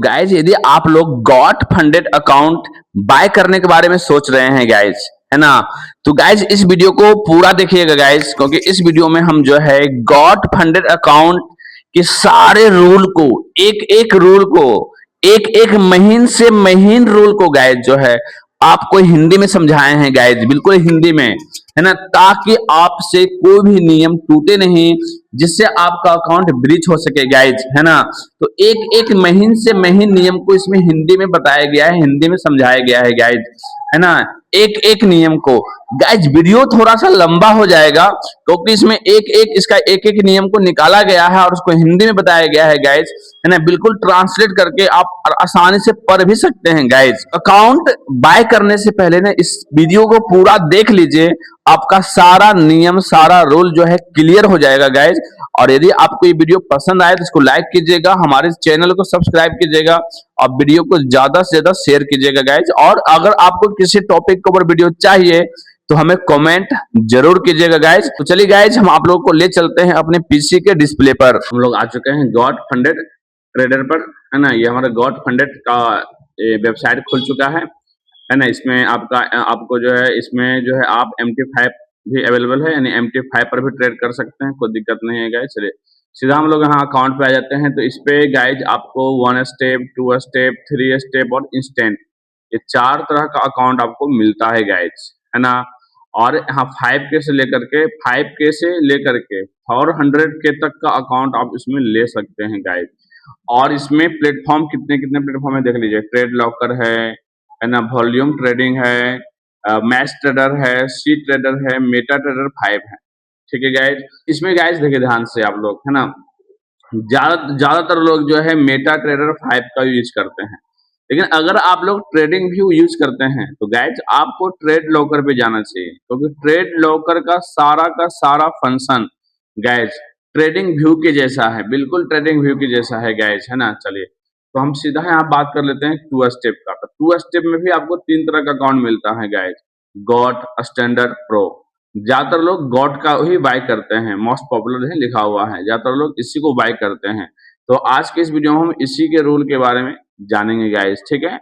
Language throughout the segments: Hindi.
गाइज यदि आप लोग गॉट फंडेड अकाउंट बाय करने के बारे में सोच रहे हैं गाइज, है ना, तो गाइज इस वीडियो को पूरा देखिएगा गाइज, क्योंकि इस वीडियो में हम जो है गॉट फंडेड अकाउंट के सारे रूल को, एक एक रूल को, एक एक महीन से महीन रूल को गाइज जो है आपको हिंदी में समझाए हैं गाइज, बिल्कुल हिंदी में, है ना, ताकि आपसे कोई भी नियम टूटे नहीं, जिससे आपका अकाउंट ब्रीच हो सके गाइज, है ना। तो एक एक महीन से महीन नियम को इसमें हिंदी में बताया गया है, हिंदी में समझाया गया है गाइज, है ना, एक एक नियम को। गाइज वीडियो थोड़ा सा लंबा हो जाएगा, क्योंकि इसमें एक एक इसका एक एक नियम को निकाला गया है और उसको हिंदी में बताया गया है गाइज, है ना, बिल्कुल ट्रांसलेट करके आप आसानी से पढ़ भी सकते हैं गाइज। अकाउंट बाय करने से पहले ना इस वीडियो को पूरा देख लीजिए, आपका सारा नियम, सारा रूल जो है क्लियर हो जाएगा गाइज। और यदि आपको ये वीडियो पसंद आए तो इसको लाइक कीजिएगा, हमारे चैनल को सब्सक्राइब कीजिएगा और वीडियो को ज्यादा से ज्यादा शेयर कीजिएगा गाइज। और अगर आपको किसी टॉपिक के ऊपर वीडियो चाहिए तो हमें कमेंट जरूर कीजिएगा गाइज। तो चलिए गाइज, हम आप लोगों को ले चलते हैं अपने पीसी के डिस्प्ले पर। हम लोग आ चुके हैं गॉट फंडेड ट्रेडर पर, है ना। ये हमारा गॉट फंडेड का वेबसाइट खुल चुका है ना। इसमें आपको जो है, इसमें जो है आप MT5 भी अवेलेबल है, यानी MT5 पर भी ट्रेड कर सकते हैं, कोई दिक्कत नहीं है गाइज। चलिए सीधा हम लोग यहाँ अकाउंट पे आ जाते हैं। तो इस पे गाइज आपको 1 स्टेप, 2 स्टेप, 3 स्टेप और इंस्टेंट, ये 4 तरह का अकाउंट आपको मिलता है गाइज, है ना। और यहाँ 5K से लेकर के 5K से लेकर के 400K तक का अकाउंट आप इसमें ले सकते हैं गाइज। और इसमें प्लेटफॉर्म कितने कितने प्लेटफॉर्म है देख लीजिए, ट्रेड लॉकर है ना, वॉल्यूम ट्रेडिंग है, मैच ट्रेडर है, सी ट्रेडर है, मेटा ट्रेडर 5 है, ठीक है गाइज। इसमें गाइज देखिए ध्यान से आप लोग, है ना, ज्यादातर लोग जो है मेटा ट्रेडर 5 का यूज करते हैं, लेकिन अगर आप लोग ट्रेडिंग व्यू यूज करते हैं तो गाइज आपको ट्रेड लॉकर पे जाना चाहिए, क्योंकि ट्रेड लॉकर का सारा फंक्शन गाइज ट्रेडिंग व्यू के जैसा है, बिल्कुल ट्रेडिंग व्यू के जैसा है गाइज, है ना। चलिए तो हम सीधा यहाँ बात कर लेते हैं 2 स्टेप का। तो 2 स्टेप में भी आपको 3 तरह का अकाउंट मिलता है गाइज, गॉट, स्टैंडर्ड, प्रो। ज्यादातर लोग गॉट का ही बाय करते हैं, मोस्ट पॉपुलर है लिखा हुआ है, ज्यादातर लोग इसी को बाय करते हैं। तो आज के इस वीडियो में हम इसी के रूल के बारे में जानेंगे गाइज, ठीक है।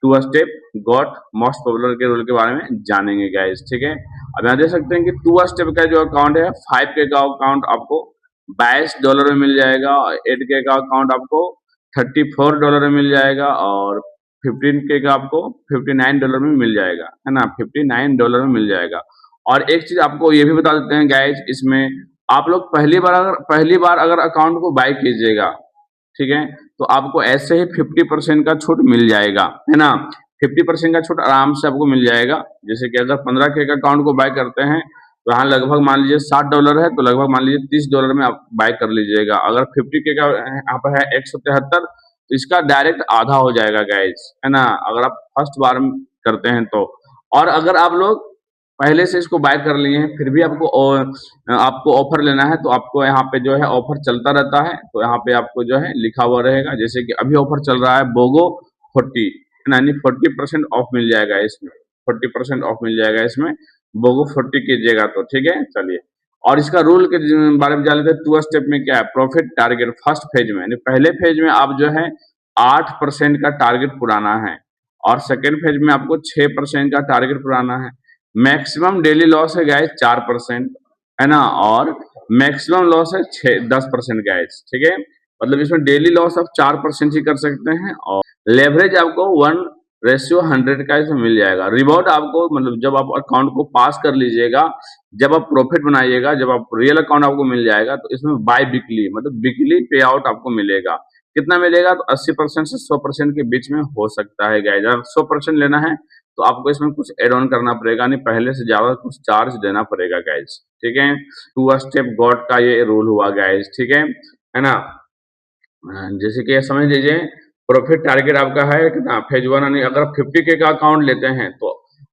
2 स्टेप, गॉट, मोस्ट पॉपुलर के रूल के बारे में जानेंगे गाइज, ठीक है। अब यहाँ देख सकते हैं कि 2 स्टेप का जो अकाउंट है, 5K का अकाउंट आपको $22 में मिल जाएगा, 8K का अकाउंट आपको $34 में मिल जाएगा, और 15K का आपको $59 में मिल जाएगा, है ना, $59 में मिल जाएगा। और एक चीज आपको ये भी बता देते हैं गाइज, इसमें आप लोग पहली बार अगर अकाउंट को बाय कीजिएगा, ठीक है, तो आपको ऐसे ही 50% का छूट मिल जाएगा, है ना। 50% का छूट आराम से आपको मिल जाएगा। जैसे कि अगर 15K का अकाउंट को बाय करते हैं तो यहाँ लगभग मान लीजिए $60 है, तो लगभग मान लीजिए $30 में आप बाय कर लीजिएगा। अगर 50K का यहाँ पर है 173, तो इसका डायरेक्ट आधा हो जाएगा गाइज, है ना, अगर आप फर्स्ट बार करते हैं तो। और अगर आप लोग पहले से इसको बाय कर लिए हैं फिर भी आपको ऑफर लेना है, तो आपको यहाँ पे जो है ऑफर चलता रहता है, तो यहाँ पे आपको जो है लिखा हुआ रहेगा, जैसे कि अभी ऑफर चल रहा है BOGO 40, यानी 40% ऑफ मिल जाएगा इसमें, 40% ऑफ मिल जाएगा इसमें, BOGO 40 कीजिएगा तो, ठीक है। चलिए और इसका रूल के बारे में जान लेते हैं। 2 स्टेप में क्या है, प्रॉफिट टारगेट फर्स्ट फेज में, यानी पहले फेज में आप जो है 8% का टारगेट पुराना है, और सेकेंड फेज में आपको 6% का टारगेट पुराना है। मैक्सिमम डेली लॉस है गाइस 4%, है ना, और मैक्सिमम लॉस है 10% गाइस, ठीक है। मतलब इसमें डेली लॉस आप 4% ही कर सकते हैं, और लेवरेज आपको 1:100 का इसमें मिल जाएगा। रिवॉर्ड आपको, मतलब जब आप अकाउंट को पास कर लीजिएगा, जब आप प्रॉफिट बनाइएगा, जब आप रियल अकाउंट आपको मिल जाएगा, तो इसमें बाय वीकली, मतलब वीकली पे आउट आपको मिलेगा। कितना मिलेगा, तो 80% से 100% के बीच में हो सकता है गाइस। अगर 100% लेना है तो आपको इसमें कुछ एड ऑन करना पड़ेगा, नहीं पहले से ज्यादा कुछ चार्ज देना पड़ेगा गाइस, ठीक है। 2 स्टेप गॉड का ये रूल हुआ गाइस, ठीक है ना। जैसे कि समझ लीजिए प्रॉफिट टारगेट आपका है कितना, फेज 1, यानी अगर 50K का अकाउंट लेते हैं तो,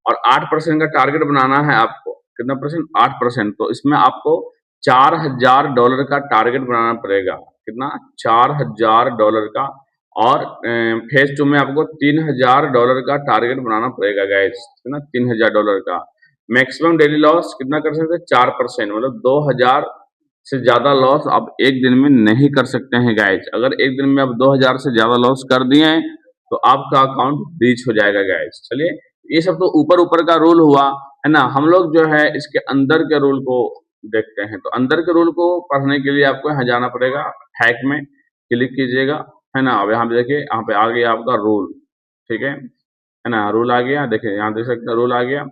और 8% का टारगेट बनाना है आपको, कितना परसेंट, 8%, तो इसमें आपको $4000 का टारगेट बनाना पड़ेगा, कितना, $4000 का। और फेज 2 में आपको $3000 का टारगेट बनाना पड़ेगा गाइस, है ना, $3000 का। मैक्सिमम डेली लॉस कितना कर सकते हैं, 4%, मतलब से ज्यादा लॉस आप एक दिन में नहीं कर सकते हैं गाइज। अगर एक दिन में आप 2000 से ज्यादा लॉस कर दिए हैं तो आपका अकाउंट ब्रीच हो जाएगा गाइज। चलिए, ये सब तो ऊपर ऊपर का रूल हुआ, है ना। हम लोग जो है इसके अंदर के रूल को देखते हैं। तो अंदर के रूल को पढ़ने के लिए आपको यहाँ जाना पड़ेगा, हैक में क्लिक कीजिएगा, है ना। अब यहाँ पे देखिए, यहाँ पे आ गया आपका रूल, ठीक है ना। रूल आ गया, देखिए यहाँ देख सकते हैं रूल आ गया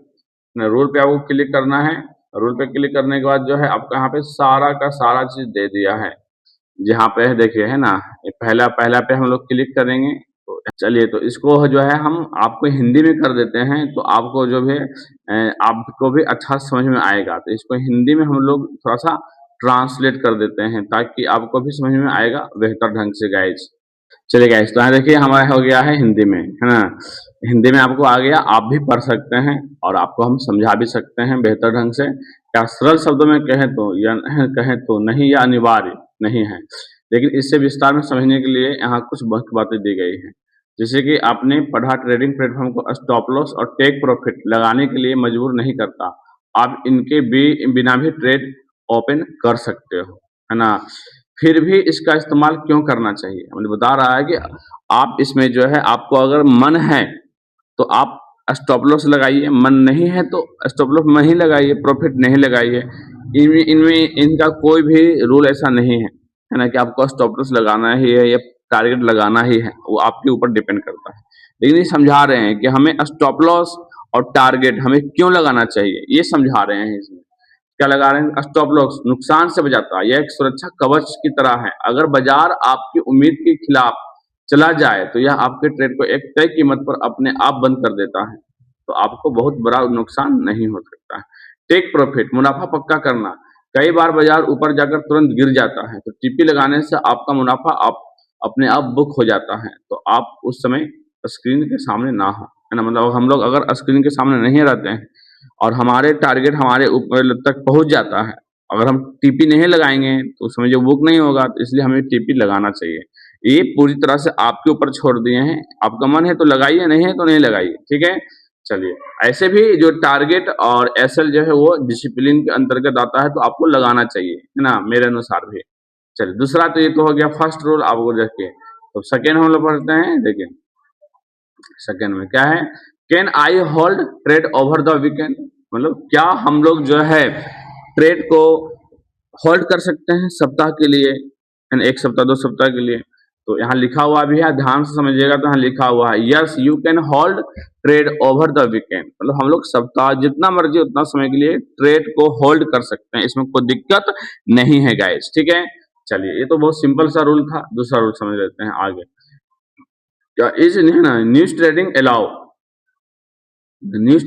ना। रूल पे आपको क्लिक करना है। रूल पे क्लिक करने के बाद जो है आपको यहाँ पे सारा का सारा चीज दे दिया है। जहाँ पे देखिए, है ना, ये पहला पहला पे हम लोग क्लिक करेंगे। तो चलिए, तो इसको जो है हम आपको हिंदी में कर देते हैं, तो आपको जो भी आपको भी अच्छा समझ में आएगा। तो इसको हिंदी में हम लोग थोड़ा सा ट्रांसलेट कर देते हैं ताकि आपको भी समझ में आएगा बेहतर ढंग से गाइज। चलिए गाइस, तो यहाँ देखिए हमारा हो गया है हिंदी में, है ना। हिंदी में आपको आ गया, आप भी पढ़ सकते हैं और आपको हम समझा भी सकते हैं बेहतर ढंग से। क्या सरल शब्दों में कहें तो या कहें तो नहीं, या अनिवार्य नहीं है, लेकिन इससे विस्तार में समझने के लिए यहाँ कुछ बातें दी गई हैं। जैसे कि आपने पढ़ा, ट्रेडिंग प्लेटफॉर्म को स्टॉप लॉस और टेक प्रॉफिट लगाने के लिए मजबूर नहीं करता। आप इनके बिना भी ट्रेड ओपन कर सकते हो, है ना। फिर भी इसका इस्तेमाल क्यों करना चाहिए, मतलब बता रहा है कि आप इसमें जो है, आपको अगर मन है तो आप स्टॉप लॉस लगाइए, मन नहीं है तो स्टॉप लॉस नहीं लगाइए, प्रॉफिट नहीं लगाइए। इनमें इनमें इनका कोई भी रूल ऐसा नहीं है ना कि आपको स्टॉप लॉस लगाना ही है या टारगेट लगाना ही है, वो आपके ऊपर डिपेंड करता है। लेकिन ये समझा रहे हैं कि हमें स्टॉप लॉस और टारगेट हमें क्यों लगाना चाहिए, ये समझा रहे हैं इसमें। क्या लगा रहे हैं, स्टॉप लॉस नुकसान से बचाता है, यह एक सुरक्षा कवच की तरह है। अगर बाजार आपकी उम्मीद के खिलाफ चला जाए तो यह आपके ट्रेड को एक तय कीमत पर अपने आप बंद कर देता है, तो आपको बहुत बड़ा नुकसान नहीं हो सकता है। टेक प्रॉफिट, मुनाफा पक्का करना। कई बार बाजार ऊपर जाकर तुरंत गिर जाता है, तो टीपी लगाने से आपका मुनाफा आप अपने आप बुक हो जाता है, तो आप उस समय स्क्रीन के सामने ना हो, है ना। मतलब हम लोग अगर स्क्रीन के सामने नहीं रहते हैं और हमारे टारगेट हमारे ऊपर तक पहुंच जाता है, अगर हम टीपी नहीं लगाएंगे तो उसमें जो बुक नहीं होगा, तो इसलिए हमें टीपी लगाना चाहिए। ये पूरी तरह से आपके ऊपर छोड़ दिए हैं, आपका मन है तो लगाइए, नहीं है तो नहीं लगाइए, ठीक है। चलिए, ऐसे भी जो टारगेट और एसएल जो है वो डिसिप्लिन के अंतर्गत आता है, तो आपको लगाना चाहिए, है ना, मेरे अनुसार भी। चलिए, दूसरा तो ये तो हो गया फर्स्ट रूल, आपको देखिए। तो सेकेंड हम लोग पढ़ते हैं, देखिए सेकेंड में क्या है, can I hold trade over the weekend, मतलब क्या हम लोग जो है ट्रेड को होल्ड कर सकते हैं सप्ताह के लिए, एक सप्ताह 2 सप्ताह के लिए। तो यहाँ लिखा हुआ भी है, ध्यान से समझिएगा। तो यहाँ लिखा हुआ है, yes you can hold trade over the weekend, मतलब हम लोग सप्ताह जितना मर्जी उतना समय के लिए ट्रेड को होल्ड कर सकते हैं, इसमें कोई दिक्कत नहीं है गाइस, ठीक है। चलिए, ये तो बहुत सिंपल सा रूल था। दूसरा रूल समझ लेते हैं आगे। क्या is news trading allow, news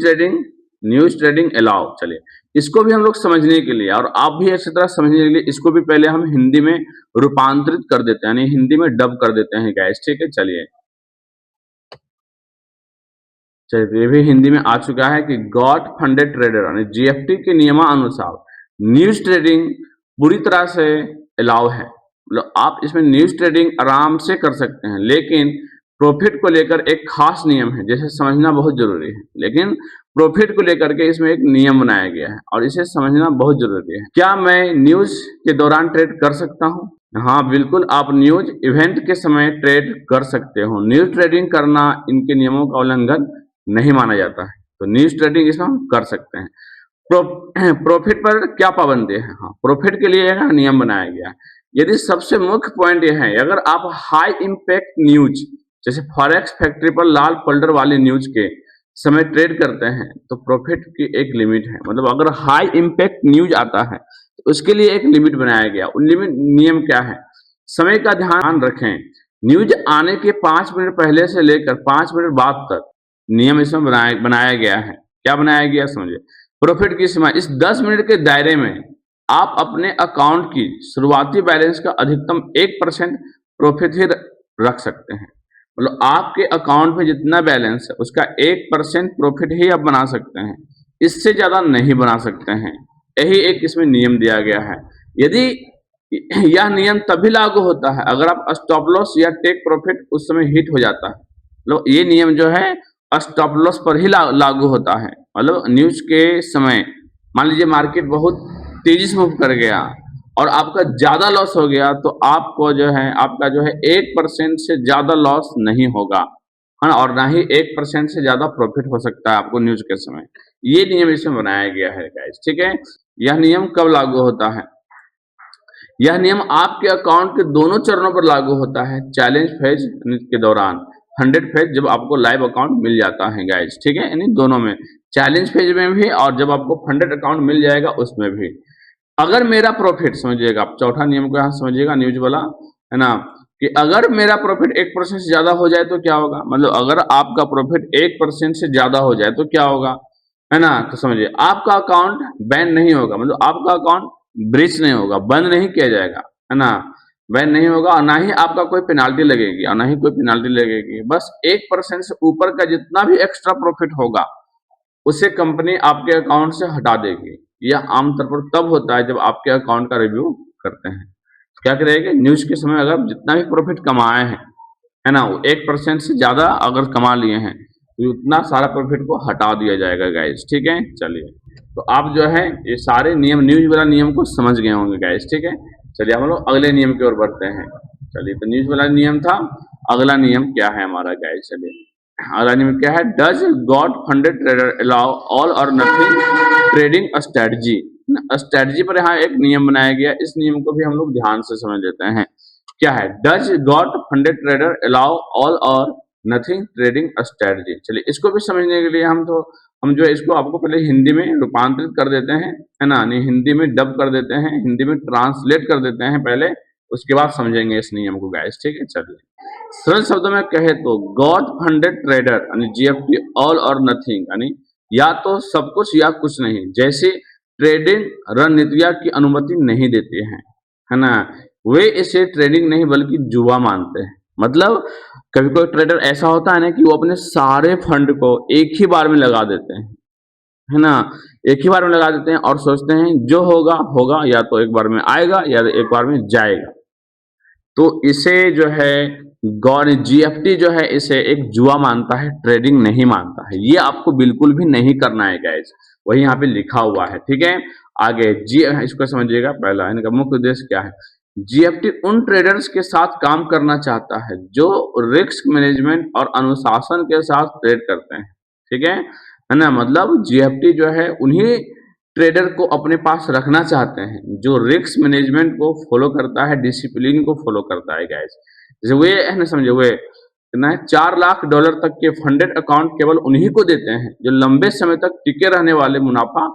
trading allow. चलिए, इसको भी हम लोग समझने के लिए, और आप भी अच्छी तरह समझने के लिए, इसको भी पहले हम हिंदी में रूपांतरित कर देते हैं, यानी हिंदी में डब कर देते हैं गाइस, ठीक है। चलिए ये भी हिंदी में आ चुका है कि गॉड फंडेड ट्रेडर, यानी जीएफटी के नियमानुसार न्यूज ट्रेडिंग पूरी तरह से अलाउ है। मतलब आप इसमें न्यूज ट्रेडिंग आराम से कर सकते हैं, लेकिन प्रॉफिट को लेकर एक खास नियम है, जैसे समझना बहुत जरूरी है। लेकिन प्रॉफिट को लेकर के इसमें एक नियम बनाया गया है और इसे समझना बहुत जरूरी है। क्या मैं न्यूज के दौरान ट्रेड कर सकता हूँ? हाँ बिल्कुल, आप न्यूज इवेंट के समय ट्रेड कर सकते हो। न्यूज ट्रेडिंग करना इनके नियमों का उल्लंघन नहीं माना जाता है, तो न्यूज ट्रेडिंग इसमें हम कर सकते हैं। प्रॉफिट पर क्या पाबंदी है? हाँ, प्रॉफिट के लिए यह नियम बनाया गया है। यदि सबसे मुख्य पॉइंट यह है, अगर आप हाई इंपैक्ट न्यूज जैसे फॉरेक्स फैक्ट्री पर लाल फोल्डर वाली न्यूज के समय ट्रेड करते हैं, तो प्रॉफिट की एक लिमिट है। मतलब अगर हाई इंपैक्ट न्यूज आता है तो उसके लिए एक लिमिट बनाया गया। उन लिमिट नियम क्या है? समय का ध्यान रखें, न्यूज आने के 5 मिनट पहले से लेकर 5 मिनट बाद तक नियम इसमें बनाया गया है। क्या बनाया गया समझिए। प्रॉफिट की सीमा, इस 10 मिनट के दायरे में आप अपने अकाउंट की शुरुआती बैलेंस का अधिकतम 1% प्रॉफिट ही रख सकते हैं। मतलब आपके अकाउंट में जितना बैलेंस है उसका 1% प्रॉफिट ही आप बना सकते हैं, इससे ज्यादा नहीं बना सकते हैं। यही एक इसमें नियम दिया गया है। यदि यह नियम तभी लागू होता है अगर आप स्टॉप लॉस या टेक प्रॉफिट उस समय हिट हो जाता है। मतलब ये नियम जो है स्टॉप लॉस पर ही लागू होता है। मतलब न्यूज के समय मान लीजिए मार्केट बहुत तेजी से मूव कर गया और आपका ज्यादा लॉस हो गया तो आपको जो है आपका जो है 1% से ज्यादा लॉस नहीं होगा, है ना, और ना ही 1% से ज्यादा प्रॉफिट हो सकता है आपको न्यूज के समय। ये नियम इसमें बनाया गया है गाइस, ठीक है। यह नियम कब लागू होता है? यह नियम आपके अकाउंट के दोनों चरणों पर लागू होता है, चैलेंज फेज के दौरान, 100 फेज जब आपको लाइव अकाउंट मिल जाता है गाइस, ठीक है, यानी दोनों में, चैलेंज फेज में भी और जब आपको 100 अकाउंट मिल जाएगा उसमें भी। अगर मेरा प्रॉफिट, समझिएगा आप चौथा नियम को यहाँ समझिएगा न्यूज वाला, है ना, कि अगर मेरा प्रॉफिट 1% से ज्यादा हो जाए तो क्या होगा, मतलब अगर आपका प्रॉफिट 1% से ज्यादा हो जाए तो क्या होगा, है ना, तो समझिए आपका अकाउंट बैन नहीं होगा, मतलब आपका अकाउंट ब्रीच नहीं होगा, बंद नहीं किया जाएगा, है ना, बैन नहीं होगा, और ना ही आपका कोई पेनाल्टी लगेगी, और ना ही कोई पेनाल्टी लगेगी। बस 1% से ऊपर का जितना भी एक्स्ट्रा प्रॉफिट होगा उसे कंपनी आपके अकाउंट से हटा देगी। यह आमतौर पर तब होता है जब आपके अकाउंट का रिव्यू करते हैं। तो क्या करेंगे, न्यूज के समय अगर जितना भी प्रॉफिट कमाए हैं, है ना, 1% से ज्यादा अगर कमा लिए हैं तो उतना सारा प्रॉफिट को हटा दिया जाएगा गाइस, ठीक है। चलिए, तो आप जो है ये सारे नियम, न्यूज वाला नियम को समझ गए होंगे गाइस, ठीक है। चलिए हम लोग अगले नियम की ओर बढ़ते हैं। चलिए, तो न्यूज वाला नियम था, अगला नियम क्या है हमारा गाइस, चलिए अगला नियम क्या है, does God funded trader allow all और नथिंग ट्रेडिंग स्ट्रेटजी। स्ट्रेटजी पर यहाँ एक नियम बनाया गया, इस नियम को भी हम लोग ध्यान से समझ लेते हैं। क्या है, does God funded trader allow all और नथिंग ट्रेडिंग स्ट्रेटजी। चलिए इसको भी समझने के लिए हम जो है इसको आपको पहले हिंदी में रूपांतरित कर देते हैं, है ना, नहीं हिंदी में डब कर देते हैं, हिंदी में ट्रांसलेट कर देते हैं पहले, उसके बाद समझेंगे इस नियम को गाइस, ठीक है। चलिए सरल शब्दों में कहे तो गॉड फंडेड ट्रेडर यानी जीएफटी ऑल और नथिंग यानी या तो सब कुछ या कुछ नहीं, जैसे ट्रेडिंग रणनीतियां की अनुमति नहीं देते हैं, है ना, वे इसे ट्रेडिंग नहीं बल्कि जुआ मानते हैं। मतलब कभी कोई ट्रेडर ऐसा होता है ना कि वो अपने सारे फंड को एक ही बार में लगा देते हैं, है ना, एक ही बार में लगा देते हैं और सोचते हैं जो होगा होगा, या तो एक बार में आएगा या एक बार में जाएगा। तो इसे जो है गौर जीएफटी जो है इसे एक जुआ मानता है, ट्रेडिंग नहीं मानता है। ये आपको बिल्कुल भी नहीं करना है गाइस, वही यहाँ पे लिखा हुआ है, ठीक है। आगे जी इसको समझिएगा, पहला इनका मुख्य उद्देश्य क्या है। जीएफटी उन ट्रेडर्स के साथ काम करना चाहता है जो रिस्क मैनेजमेंट और अनुशासन के साथ ट्रेड करते हैं, ठीक है ना, मतलब जीएफटी जो है उन्हीं ट्रेडर को अपने पास रखना चाहते हैं जो रिस्क मैनेजमेंट को फॉलो करता है, डिसिप्लिन को फॉलो करता है गाइस। जैसे वे है ना, समझे, वे कितना है, $4 लाख तक के फंडेड अकाउंट केवल उन्हीं को देते हैं जो लंबे समय तक टिके रहने वाले मुनाफा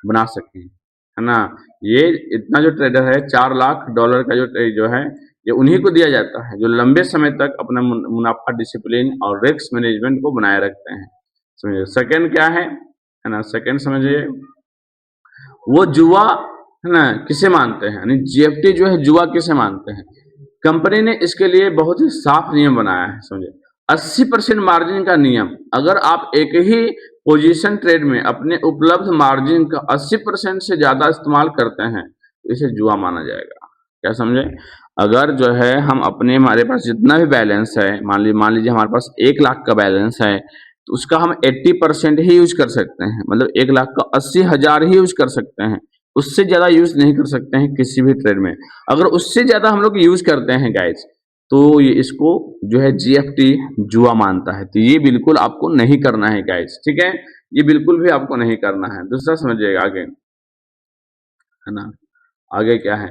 बना सके, है ना। ये इतना जो ट्रेडर है $4 लाख का जो है ये उन्हीं को दिया जाता है जो लंबे समय तक अपना मुनाफा, डिसिप्लिन और रिस्क मैनेजमेंट को बनाए रखते हैं, समझिए। सेकंड क्या है ना, सेकंड समझिए, वो जुआ, है ना, किसे मानते हैं, यानी जीएफटी जो है जुआ किसे मानते हैं। कंपनी ने इसके लिए बहुत ही साफ नियम बनाया है, समझे, 80% मार्जिन का नियम। अगर आप एक ही पोजीशन ट्रेड में अपने उपलब्ध मार्जिन का 80% से ज्यादा इस्तेमाल करते हैं तो इसे जुआ माना जाएगा। क्या समझे, अगर जो है हम अपने, हमारे पास जितना भी बैलेंस है, मान लीजिए हमारे पास 1 लाख का बैलेंस है, तो उसका हम 80% ही यूज कर सकते हैं, मतलब 1 लाख का 80,000 ही यूज कर सकते हैं, उससे ज्यादा यूज नहीं कर सकते हैं किसी भी ट्रेड में। अगर उससे ज्यादा हम लोग यूज करते हैं गाइस तो ये इसको जो है जीएफटी जुआ मानता है, तो ये बिल्कुल आपको नहीं करना है गाइस, ठीक है, ये बिल्कुल भी आपको नहीं करना है। दूसरा समझिएगा आगे, है ना, आगे क्या है,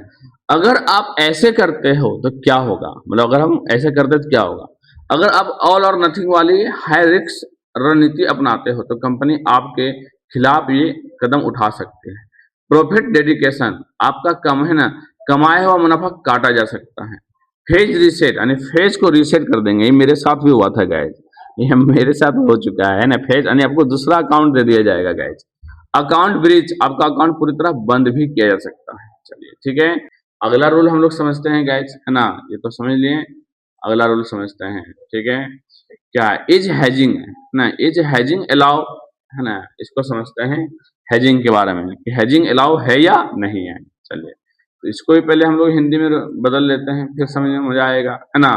अगर आप ऐसे करते हो तो क्या होगा, मतलब अगर हम ऐसे करते तो क्या होगा। अगर आप ऑल और नथिंग वाली हाई रिस्क रणनीति अपनाते हो तो कंपनी आपके खिलाफ ये कदम उठा सकती है। प्रॉफिट डेडिकेशन, आपका कम है ना, कमाया हुआ मुनाफा काटा जा सकता है। फेज रीसेट यानी फेज को रीसेट कर देंगे, ये मेरे साथ भी हुआ था गाइज, ये मेरे साथ हो चुका है ना, फेज यानी आपको दूसरा अकाउंट दे दिया जाएगा गाइज। अकाउंट ब्रीच, आपका अकाउंट पूरी तरह बंद भी किया जा सकता है। चलिए ठीक है, अगला रूल हम लोग समझते हैं गाइज, है ना, ये तो समझ लिए, अगला रूल समझते हैं, ठीक है। क्या इज हैजिंग, है ना, इज हैजिंग अलाउ, है ना, इसको समझते हैं हैजिंग के बारे में कि हैजिंग अलाउ है या नहीं है। चलिए, तो इसको भी पहले हम लोग हिंदी में बदल लेते हैं, फिर समझ में मजा आएगा, है ना।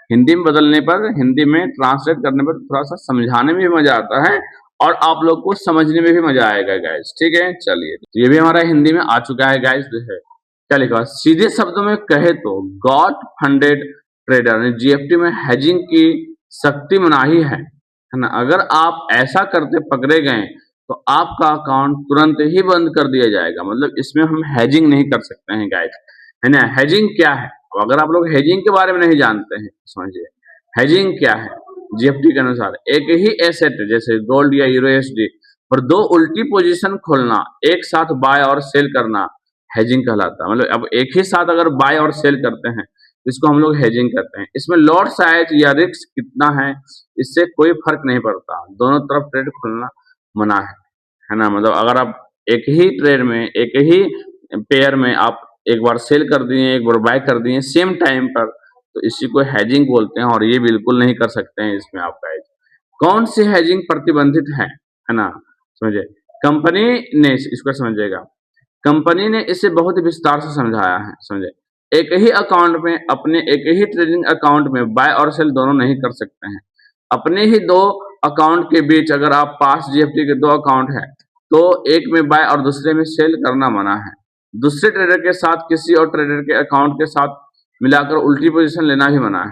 हिंदी में बदलने पर, हिंदी में ट्रांसलेट करने पर थोड़ा सा समझाने में भी मजा आता है और आप लोग को समझने में भी मजा आएगा गाइस, ठीक है। चलिए, तो ये भी हमारा हिंदी में आ चुका है गाइस, जो है क्या लिखा, सीधे शब्दों में कहे तो गॉड फंडेड ट्रेडर जीएफटी में हेजिंग की शक्ति मनाही है ना। अगर आप ऐसा करते पकड़े गए तो आपका अकाउंट तुरंत ही बंद कर दिया जाएगा। मतलब इसमें हम हेजिंग नहीं कर सकते हैं गाइस, है ना। हेजिंग क्या है, अगर आप लोग हेजिंग के बारे में नहीं जानते हैं समझिए हेजिंग क्या है। जीएफटी के अनुसार एक ही एसेट जैसे गोल्ड या यूएसडी पर दो उल्टी पोजीशन खोलना, एक साथ बाय और सेल करना हेजिंग कहलाता है। मतलब अब एक ही साथ अगर बाय और सेल करते हैं इसको हम लोग हेजिंग करते हैं। इसमें लॉट साइज या रिस्क कितना है इससे कोई फर्क नहीं पड़ता, दोनों तरफ ट्रेड खोलना मना है ना। मतलब अगर आप एक ही ट्रेड में एक ही पेयर में आप एक बार सेल कर दिए एक बार बाय कर दिए सेम टाइम पर, तो इसी को हेजिंग बोलते हैं और ये बिल्कुल नहीं कर सकते हैं इसमें आप गाइस। कौन सी हेजिंग प्रतिबंधित है ना, समझिए। कंपनी ने इसको समझिएगा, कंपनी ने इसे बहुत विस्तार से समझाया है, समझे। एक ही अकाउंट में अपने एक ही ट्रेडिंग अकाउंट में बाय और सेल दोनों नहीं कर सकते हैं। अपने ही दो अकाउंट के बीच अगर आप पास जीएफटी के दो अकाउंट है तो एक में बाय और दूसरे में सेल करना मना है। दूसरे ट्रेडर के साथ किसी और ट्रेडर के अकाउंट के साथ मिलाकर उल्टी पोजीशन लेना भी मना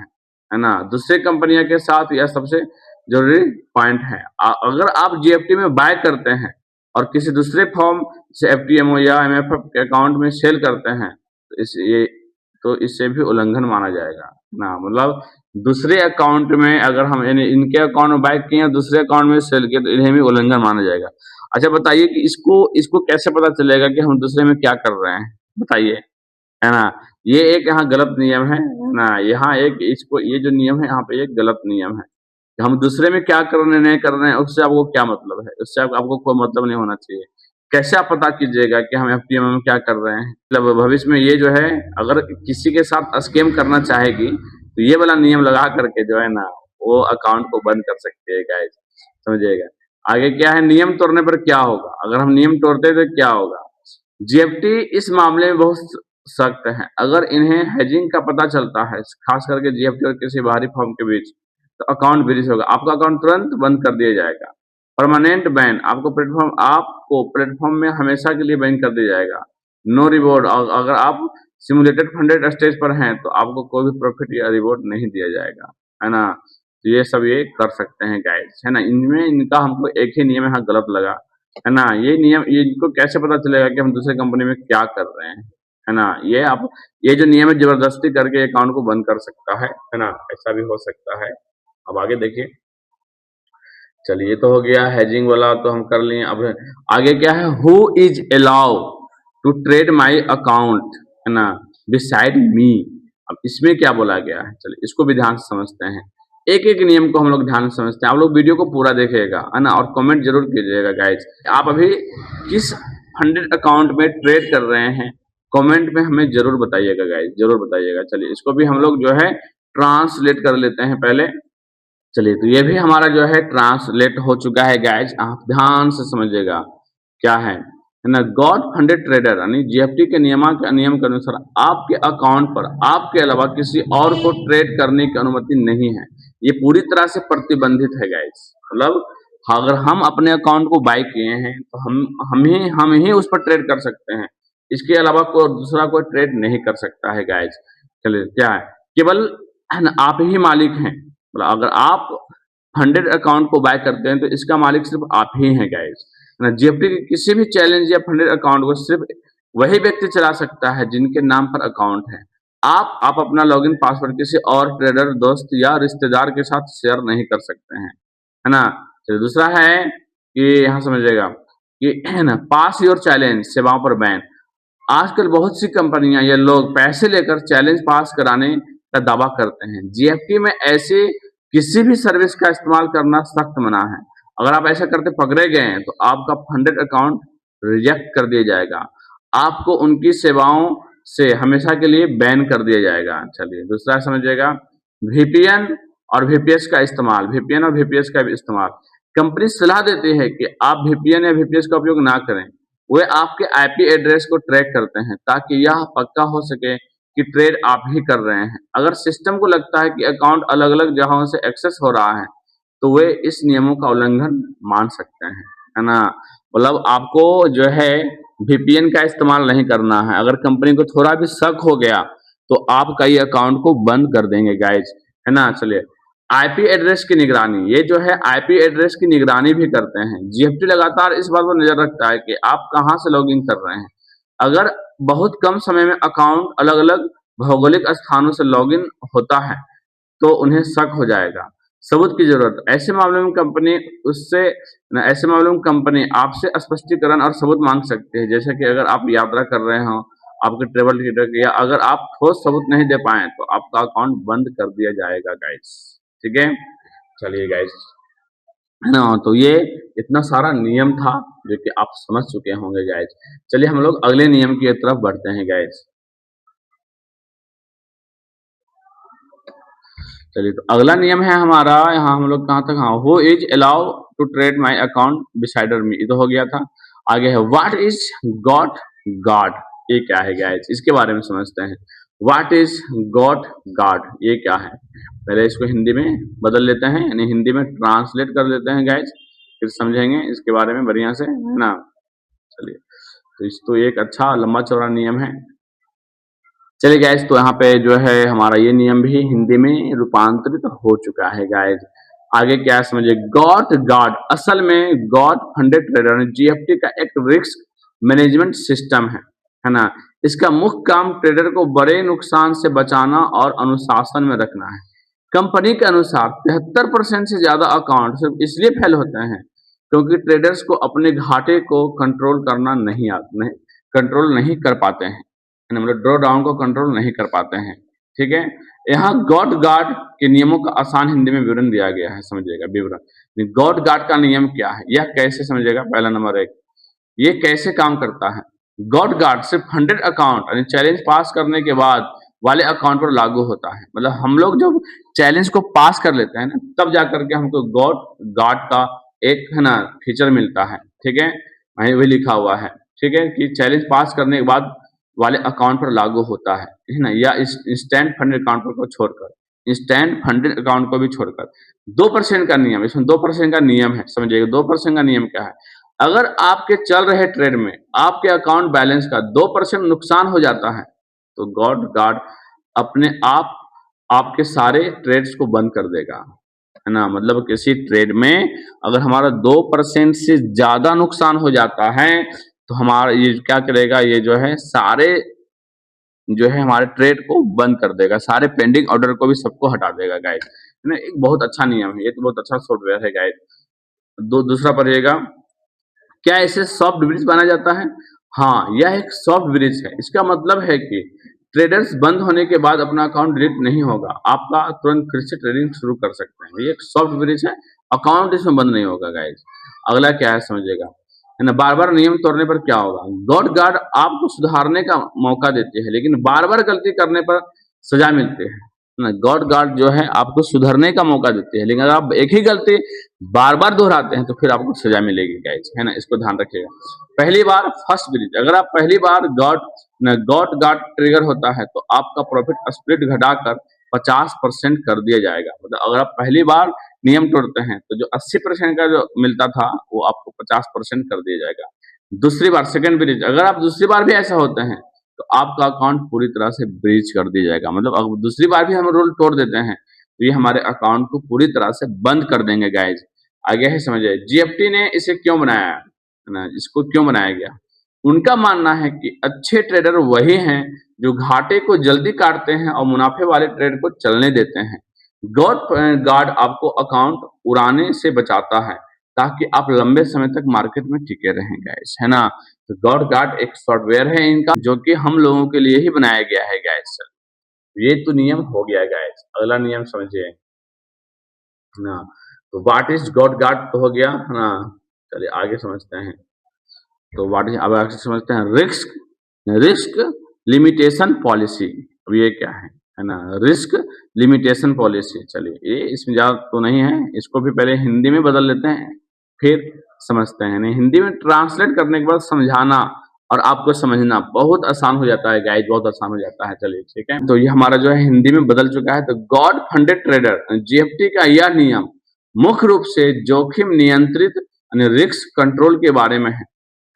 है ना। दूसरे कंपनियों के साथ यह सबसे जरूरी पॉइंट है। अगर आप जीएफटी में बाय करते हैं और किसी दूसरे फॉर्म से एफटीएमओ या एमएफएफ के अकाउंट में सेल करते हैं तो इससे भी उल्लंघन माना जाएगा ना। मतलब दूसरे अकाउंट में अगर हम यानी इनके अकाउंट में बाय किए दूसरे अकाउंट में सेल किए तो इन्हें भी उल्लंघन माना जाएगा। अच्छा बताइए कि इसको कैसे पता चलेगा कि हम दूसरे में क्या कर रहे हैं, बताइए, है ना। ये एक यहाँ गलत नियम है ना। यहाँ एक इसको ये जो नियम है यहाँ पे एक गलत नियम है कि हम दूसरे में क्या कर रहे हैं नहीं कर रहे हैं उससे आपको क्या मतलब है, उससे आपको कोई मतलब नहीं होना चाहिए। कैसे आप पता कीजिएगा कि हम एफटीएम में क्या कर रहे हैं। मतलब भविष्य में ये जो है अगर किसी के साथ स्कैम करना चाहेगी तो ये वाला नियम लगा करके जो है ना वो अकाउंट को बंद कर सकते हैं गाइस, समझिएगा। आगे क्या है, नियम तोड़ने पर क्या होगा, अगर हम नियम तोड़ते हैं तो क्या होगा। जीएफटी इस मामले में बहुत सख्त है। अगर इन्हें हेजिंग का पता चलता है खास करके जीएफटी और किसी बाहरी फर्म के बीच तो अकाउंट फ्रीज होगा, आपका अकाउंट तुरंत बंद कर दिया जाएगा। परमानेंट बैन, आपको प्लेटफॉर्म में हमेशा के लिए बैन कर दिया जाएगा। नो रिवॉर्ड, अगर आप सिमुलेटेड फंडेड स्टेज पर हैं तो आपको कोई भी प्रॉफिट या रिवॉर्ड नहीं दिया जाएगा, है ना। तो ये सब ये कर सकते हैं गाइस, है ना। इनमें इनका हमको एक ही नियम यहाँ गलत लगा, है ना। ये नियम ये इनको कैसे पता चलेगा कि हम दूसरे कंपनी में क्या कर रहे हैं, है ना। ये जो नियम है जबरदस्ती करके अकाउंट को बंद कर सकता है ना, ऐसा भी हो सकता है। अब आगे देखिए, चलिए तो हो गया हेजिंग वाला तो हम कर लिए। अब आगे क्या है, who is allow to trade my account, है ना, बिसाइड मी। अब इसमें क्या बोला गया है, चलिए इसको भी ध्यान से समझते हैं। एक एक नियम को हम लोग ध्यान से समझते हैं। आप लोग वीडियो को पूरा देखिएगा, है ना, और कमेंट जरूर कीजिएगा गाइज। आप अभी किस फंडेड अकाउंट में ट्रेड कर रहे हैं कमेंट में हमें जरूर बताइएगा गाइज, जरूर बताइएगा। चलिए इसको भी हम लोग जो है ट्रांसलेट कर लेते हैं पहले। चलिए तो ये भी हमारा जो है ट्रांसलेट हो चुका है गाइज, आप ध्यान से समझिएगा क्या है ना। गॉड फंडेड ट्रेडर यानी जीएफटी के नियम के अनुसार आपके अकाउंट पर आपके अलावा किसी और को ट्रेड करने की अनुमति नहीं है। ये पूरी तरह से प्रतिबंधित है गाइज। मतलब अगर हम अपने अकाउंट को बाय किए हैं तो हम ही उस पर ट्रेड कर सकते हैं, इसके अलावा कोई दूसरा कोई ट्रेड नहीं कर सकता है गाइज। चलिए क्या है, केवल आप ही मालिक हैं। मतलब अगर आप फंडेड अकाउंट को बाय करते हैं तो इसका मालिक सिर्फ आप ही हैं गाइस, है ना। जीएफटी के किसी भी चैलेंज या फंडेड अकाउंट को सिर्फ वही व्यक्ति चला सकता है जिनके नाम पर अकाउंट है। आप अपना लॉगिन पासवर्ड किसी और ट्रेडर दोस्त या रिश्तेदार के साथ शेयर नहीं कर सकते हैं, है ना। चलिए दूसरा है कि यहाँ समझिएगा कि है ना, पास योर चैलेंज सेवाओं पर बैन। आजकल बहुत सी कंपनियां या लोग पैसे लेकर चैलेंज पास कराने का दावा करते हैं। जीएफटी में ऐसे किसी भी सर्विस का इस्तेमाल करना सख्त मना है। अगर आप ऐसा करते पकड़े गए हैं तो आपका फंडेड अकाउंट रिजेक्ट कर दिया जाएगा, आपको उनकी सेवाओं से हमेशा के लिए बैन कर दिया जाएगा। चलिए दूसरा समझिएगा, वीपीएन और वीपीएस का इस्तेमाल। वीपीएन और वीपीएस का इस्तेमाल, कंपनी सलाह देती है कि आप वीपीएन या वीपीएस का उपयोग ना करें। वे आपके आईपी एड्रेस को ट्रैक करते हैं ताकि यह पक्का हो सके कि ट्रेड आप ही कर रहे हैं। अगर सिस्टम को लगता है कि अकाउंट अलग-अलग जगहों से एक्सेस हो रहा है तो वे इस नियमों का उल्लंघन मान सकते हैं, है ना। मतलब आपको जो है VPN का इस्तेमाल नहीं करना है। अगर कंपनी को थोड़ा भी शक हो गया तो आपका ये अकाउंट को बंद कर देंगे गाइज, है ना। चलिए, आईपी एड्रेस की निगरानी, ये जो है आईपी एड्रेस की निगरानी भी करते हैं। जीएफटी लगातार इस बात पर नजर रखता है कि आप कहां से लॉगिन कर रहे हैं। अगर बहुत कम समय में अकाउंट अलग अलग भौगोलिक स्थानों से लॉगिन होता है तो उन्हें शक हो जाएगा। सबूत की जरूरत, ऐसे मामले में कंपनी उससे ऐसे मामले में कंपनी आपसे स्पष्टीकरण और सबूत मांग सकती है। जैसे कि अगर आप यात्रा कर रहे हो, आपके ट्रेवल टिकट, या अगर आप ठोस सबूत नहीं दे पाए तो आपका अकाउंट बंद कर दिया जाएगा गाइस, ठीक है। चलिए गाइस, है ना, तो ये इतना सारा नियम था जो कि आप समझ चुके होंगे गाइस। चलिए हम लोग अगले नियम की तरफ बढ़ते हैं गाइस। चलिए, तो अगला नियम है हमारा, यहाँ हम लोग कहाँ तक, हाँ, who is allow to trade my account besides me, ये तो हो गया था। आगे है व्हाट इज गॉट गार्ड, ये क्या है गाइस, इसके बारे में समझते हैं। व्हाट इज गॉट गार्ड, ये क्या है, पहले इसको हिंदी में बदल लेते हैं, यानी हिंदी में ट्रांसलेट कर लेते हैं गाइस, फिर समझेंगे इसके बारे में बढ़िया से, है ना। चलिए, तो इस तो एक अच्छा लंबा चौड़ा नियम है। चलिए गाइस, तो यहाँ पे जो है हमारा ये नियम भी हिंदी में रूपांतरित हो चुका है गाइस। आगे क्या समझिए, गॉट गार्ड असल में गॉट फंडेड ट्रेडर जीएफटी का एक रिस्क मैनेजमेंट सिस्टम है ना। इसका मुख्य काम ट्रेडर को बड़े नुकसान से बचाना और अनुशासन में रखना है। कंपनी के अनुसार 73% से ज्यादा अकाउंट सिर्फ इसलिए फेल होते हैं क्योंकि ट्रेडर्स को अपने घाटे को कंट्रोल नहीं कर पाते हैं, मतलब ड्रॉ डाउन को कंट्रोल नहीं कर पाते हैं, ठीक है। यहाँ गॉड गार्ड के नियमों का आसान हिंदी में विवरण दिया गया है, समझिएगा विवरण। गॉड गार्ड का नियम क्या है, यह कैसे समझिएगा। पहला नंबर 1, ये कैसे काम करता है। गॉड गार्ड सिर्फ 100 अकाउंट यानी चैलेंज पास करने के बाद वाले अकाउंट पर लागू होता है। मतलब हम लोग जब चैलेंज को पास कर लेते हैं ना, तब जाकर के हमको गॉड गार्ड का एक, है ना, फीचर मिलता है, ठीक है। वहीं भी लिखा हुआ है, ठीक है, कि चैलेंज पास करने के बाद वाले अकाउंट पर लागू होता है ना, या इंस्टेंट फंडेड अकाउंट को छोड़कर, इंस्टेंट फंडेड अकाउंट को भी छोड़कर। 2% का नियम, इसमें 2% का नियम है, समझिएगा। 2% का नियम क्या है, अगर आपके चल रहे ट्रेड में आपके अकाउंट बैलेंस का 2% नुकसान हो जाता है तो गॉड गार्ड अपने आप आपके सारे ट्रेड्स को बंद कर देगा, है ना। मतलब किसी ट्रेड में अगर हमारा 2% से ज्यादा नुकसान हो जाता है तो हमारा ये क्या करेगा, ये जो है सारे जो है हमारे ट्रेड को बंद कर देगा, सारे पेंडिंग ऑर्डर को भी सबको हटा देगा गाइस, है ना। एक बहुत अच्छा नियम है, ये तो बहुत अच्छा सॉफ्टवेयर है गाइस। दूसरा पढ़िएगा, क्या इसे सॉफ्ट ब्रिज माना जाता है। हाँ, यह एक सॉफ्ट ब्रिज है। इसका मतलब है कि ट्रेडर्स बंद होने के बाद अपना अकाउंट डिलीट नहीं होगा, आपका तुरंत फिर से ट्रेडिंग शुरू कर सकते हैं। ये एक सॉफ्ट ब्रिज है, अकाउंट इसमें बंद नहीं होगा गाइस। अगला क्या है समझिएगा, है ना, बार बार नियम तोड़ने पर क्या होगा। गॉड गार्ड आपको सुधारने का मौका देते हैं लेकिन बार बार गलती करने पर सजा मिलती है ना। गॉड गार्ड जो है आपको सुधरने का मौका देते हैं, लेकिन अगर आप एक ही गलती बार बार दोहराते हैं तो फिर आपको सजा मिलेगी गाइस, है ना, इसको ध्यान रखिएगा। पहली बार फर्स्ट ब्रिज, अगर आप पहली बार गॉड गार्ड ट्रिगर होता है तो आपका प्रॉफिट स्प्लिट घटाकर 50% कर दिया जाएगा। मतलब अगर आप पहली बार नियम तोड़ते हैं तो जो 80% का जो मिलता था वो आपको 50% कर दिया जाएगा। दूसरी बार सेकंड ब्रिज, अगर आप दूसरी बार भी ऐसा होते हैं तो आपका अकाउंट पूरी तरह से ब्रीच कर दिया जाएगा। मतलब अगर दूसरी बार भी हम रूल तोड़ देते हैं तो ये हमारे अकाउंट को पूरी तरह से बंद कर देंगे गाइज। आगे है समझिए, जीएफटी ने इसे क्यों बनाया, है ना, इसको क्यों बनाया गया। उनका मानना है कि अच्छे ट्रेडर वही हैं जो घाटे को जल्दी काटते हैं और मुनाफे वाले ट्रेड को चलने देते हैं। गॉड गार्ड आपको अकाउंट उड़ाने से बचाता है ताकि आप लंबे समय तक मार्केट में टिके रहें गाइस, है ना। तो गॉड गार्ड एक सॉफ्टवेयर है इनका जो कि हम लोगों के लिए ही बनाया गया है गाइस। ये तो नियम हो गया गाइस। अगला नियम समझिए ना, तो व्हाट इज गॉड गार्ड तो हो गया, है ना। चलिए आगे समझते हैं, तो व्हाट इज, अब आगे समझते हैं रिस्क रिस्क लिमिटेशन पॉलिसी। अब ये क्या है ना, रिस्क लिमिटेशन पॉलिसी। चलिए ये इसमें ज्यादा तो नहीं है, इसको भी पहले हिंदी में बदल लेते हैं फिर समझते हैं। नहीं, हिंदी में ट्रांसलेट करने के बाद समझाना और आपको समझना बहुत आसान हो जाता है गाइस, बहुत आसान हो जाता है। चलिए ठीक है, तो ये हमारा जो है हिंदी में बदल चुका है। तो गॉड फंडेड ट्रेडर जीएफटी का यह नियम मुख्य रूप से जोखिम नियंत्रित रिस्क कंट्रोल के बारे में है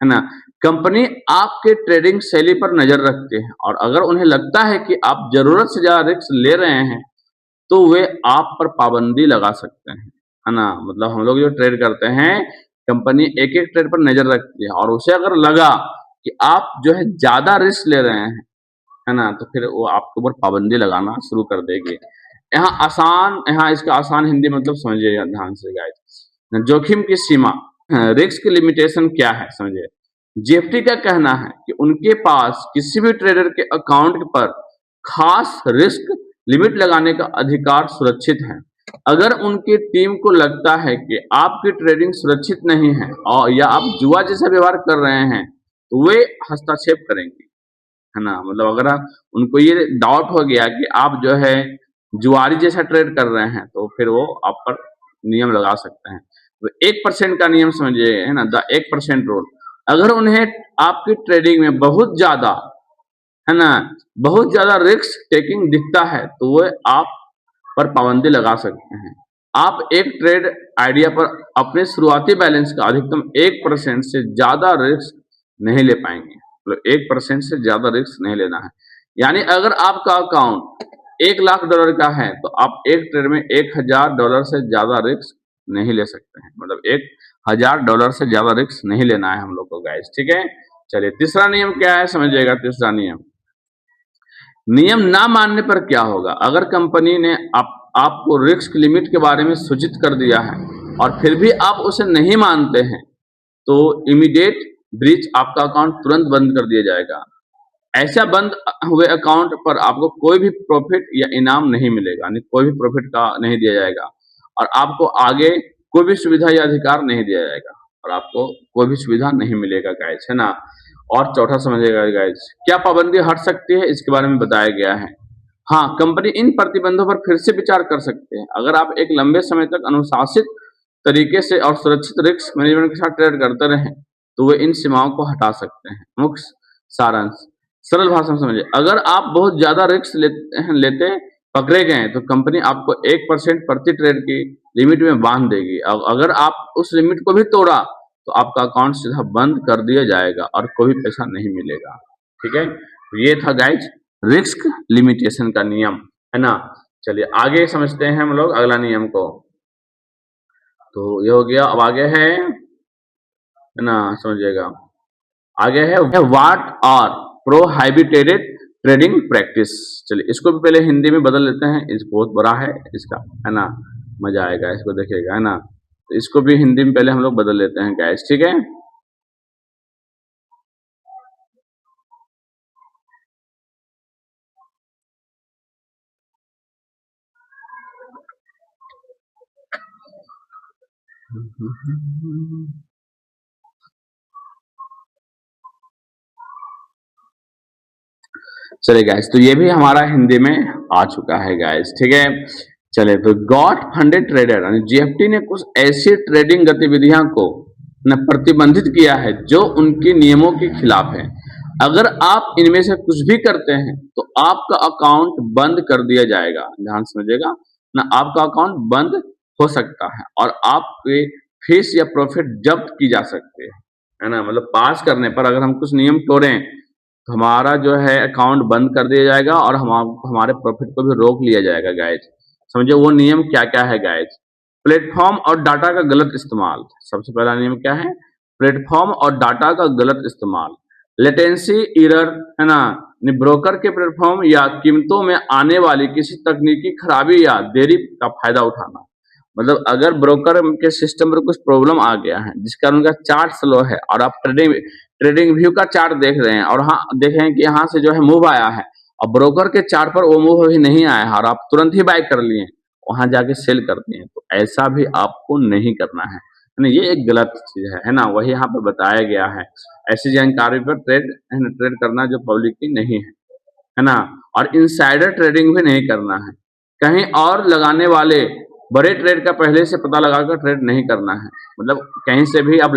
ना। कंपनी आपके ट्रेडिंग शैली पर नजर रखती है और अगर उन्हें लगता है कि आप जरूरत से ज्यादा रिस्क ले रहे हैं तो वे आप पर पाबंदी लगा सकते हैं, है ना। मतलब हम लोग जो ट्रेड करते हैं, कंपनी एक एक ट्रेड पर नजर रखती है और उसे अगर लगा कि आप जो है ज्यादा रिस्क ले रहे हैं, है ना, तो फिर वो आपके ऊपर पाबंदी लगाना शुरू कर देगी। यहाँ इसका आसान हिंदी मतलब समझिएगा ध्यान से गाइस। जोखिम की सीमा, रिस्क लिमिटेशन क्या है समझिए। जेएफटी का कहना है कि उनके पास किसी भी ट्रेडर के अकाउंट पर खास रिस्क लिमिट लगाने का अधिकार सुरक्षित है। अगर उनकी टीम को लगता है कि आपकी ट्रेडिंग सुरक्षित नहीं है और या आप जुआ जैसा व्यवहार कर रहे हैं तो वे हस्तक्षेप करेंगे, है ना। मतलब अगर उनको ये डाउट हो गया कि आप जो है जुआरी जैसा ट्रेड कर रहे हैं तो फिर वो आप पर नियम लगा सकते हैं। तो 1% का नियम समझिए, है ना, द 1% रूल। अगर उन्हें आपकी ट्रेडिंग में बहुत ज्यादा, है ना, बहुत ज्यादा रिस्क टेकिंग दिखता है तो वो आप पर पाबंदी लगा सकते हैं। आप एक ट्रेड आइडिया पर अपने शुरुआती बैलेंस का अधिकतम 1% से ज्यादा रिस्क नहीं ले पाएंगे। मतलब 1% से ज्यादा रिस्क नहीं लेना है। यानी अगर आपका अकाउंट $1,00,000 का है तो आप एक ट्रेड में $1,000 से ज्यादा रिस्क नहीं ले सकते हैं। मतलब $1,000 से ज्यादा रिस्क नहीं लेना है हम लोग को गाइस, ठीक है। चलिए तीसरा नियम क्या है समझिएगा। तीसरा नियम, नियम ना मानने पर क्या होगा। अगर कंपनी ने आपको रिस्क लिमिट के बारे में सूचित कर दिया है और फिर भी आप उसे नहीं मानते हैं तो इमीडिएट ब्रीच, आपका अकाउंट तुरंत बंद कर दिया जाएगा। ऐसा बंद हुए अकाउंट पर आपको कोई भी प्रॉफिट या इनाम नहीं मिलेगा, यानी कोई भी प्रॉफिट का नहीं दिया जाएगा और आपको आगे कोई भी सुविधा या अधिकार नहीं दिया जाएगा और आपको कोई भी सुविधा नहीं मिलेगा गाइस, है ना। और चौथा समझिएगा गाइस, क्या पाबंदी हट सकती है इसके बारे में बताया गया है। हाँ, कंपनी इन प्रतिबंधों पर फिर से विचार कर सकते हैं। अगर आप एक लंबे समय तक अनुशासित तरीके से और सुरक्षित रिस्क मैनेजमेंट के साथ ट्रेड करते रहें तो वे इन सीमाओं को हटा सकते हैं। मुख्य सारांश, सरल भाषा में समझिए। अगर आप बहुत ज्यादा रिस्क लेते पकड़े गए तो कंपनी आपको 1% प्रति ट्रेड की लिमिट में बांध देगी। अगर आप उस लिमिट को भी तोड़ा तो आपका अकाउंट सीधा बंद कर दिया जाएगा और कोई पैसा नहीं मिलेगा, ठीक है। तो ये था गाइज रिस्क लिमिटेशन का नियम, है ना। चलिए आगे समझते हैं हम लोग अगला नियम को। तो ये हो गया। अब आगे है ना, समझिएगा। आगे है व्हाट आर प्रोहाइबिटेड ट्रेडिंग प्रैक्टिस। चलिए इसको भी पहले हिंदी में बदल लेते हैं, इस बहुत बड़ा है इसका, है ना, मजा आएगा इसको देखिएगा, है ना। तो इसको भी हिंदी में पहले हम लोग बदल लेते हैं गाइस, ठीक है। चलिए गाइस, तो ये भी हमारा हिंदी में आ चुका है गाइस, ठीक है। चले तो गॉड फंडेड ट्रेडर यानी जीएफटी ने कुछ ऐसी ट्रेडिंग गतिविधियां को न प्रतिबंधित किया है जो उनके नियमों के खिलाफ है। अगर आप इनमें से कुछ भी करते हैं तो आपका अकाउंट बंद कर दिया जाएगा। ध्यान समझिएगा ना, आपका अकाउंट बंद हो सकता है और आपके फीस या प्रॉफिट जब्त की जा सकती है ना। मतलब पास करने पर अगर हम कुछ नियम तोड़ें तो हमारा जो है अकाउंट बंद कर दिया जाएगा और हमारे प्रॉफिट को भी रोक लिया जाएगा गाइज। समझे वो नियम क्या क्या है गाइज। प्लेटफॉर्म और डाटा का गलत इस्तेमाल, सबसे पहला नियम क्या है, प्लेटफॉर्म और डाटा का गलत इस्तेमाल। लेटेंसी एरर, है ना, ब्रोकर के प्लेटफॉर्म या कीमतों में आने वाली किसी तकनीकी खराबी या देरी का फायदा उठाना। मतलब अगर ब्रोकर के सिस्टम पर कुछ प्रॉब्लम आ गया है जिस कारण उनका चार्ट स्लो है और आप ट्रेडिंग व्यू का चार्ट देख रहे हैं और हाँ देखें कि यहाँ से जो है मूव आया है और ब्रोकर के चार्ट पर वो मूव अभी नहीं आया है और आप तुरंत ही बाय कर लिए, वहां जाके सेल करते हैं, तो ऐसा भी आपको नहीं करना है ना। ये एक गलत चीज है ना, वही यहाँ पे बताया गया है। ऐसी जानकारी पर ट्रेड करना जो पब्लिक की नहीं है ना। और इनसाइडर ट्रेडिंग भी नहीं करना है। कहीं और लगाने वाले बड़े ट्रेड का पहले से पता लगाकर ट्रेड नहीं करना है। मतलब कहीं से भी आप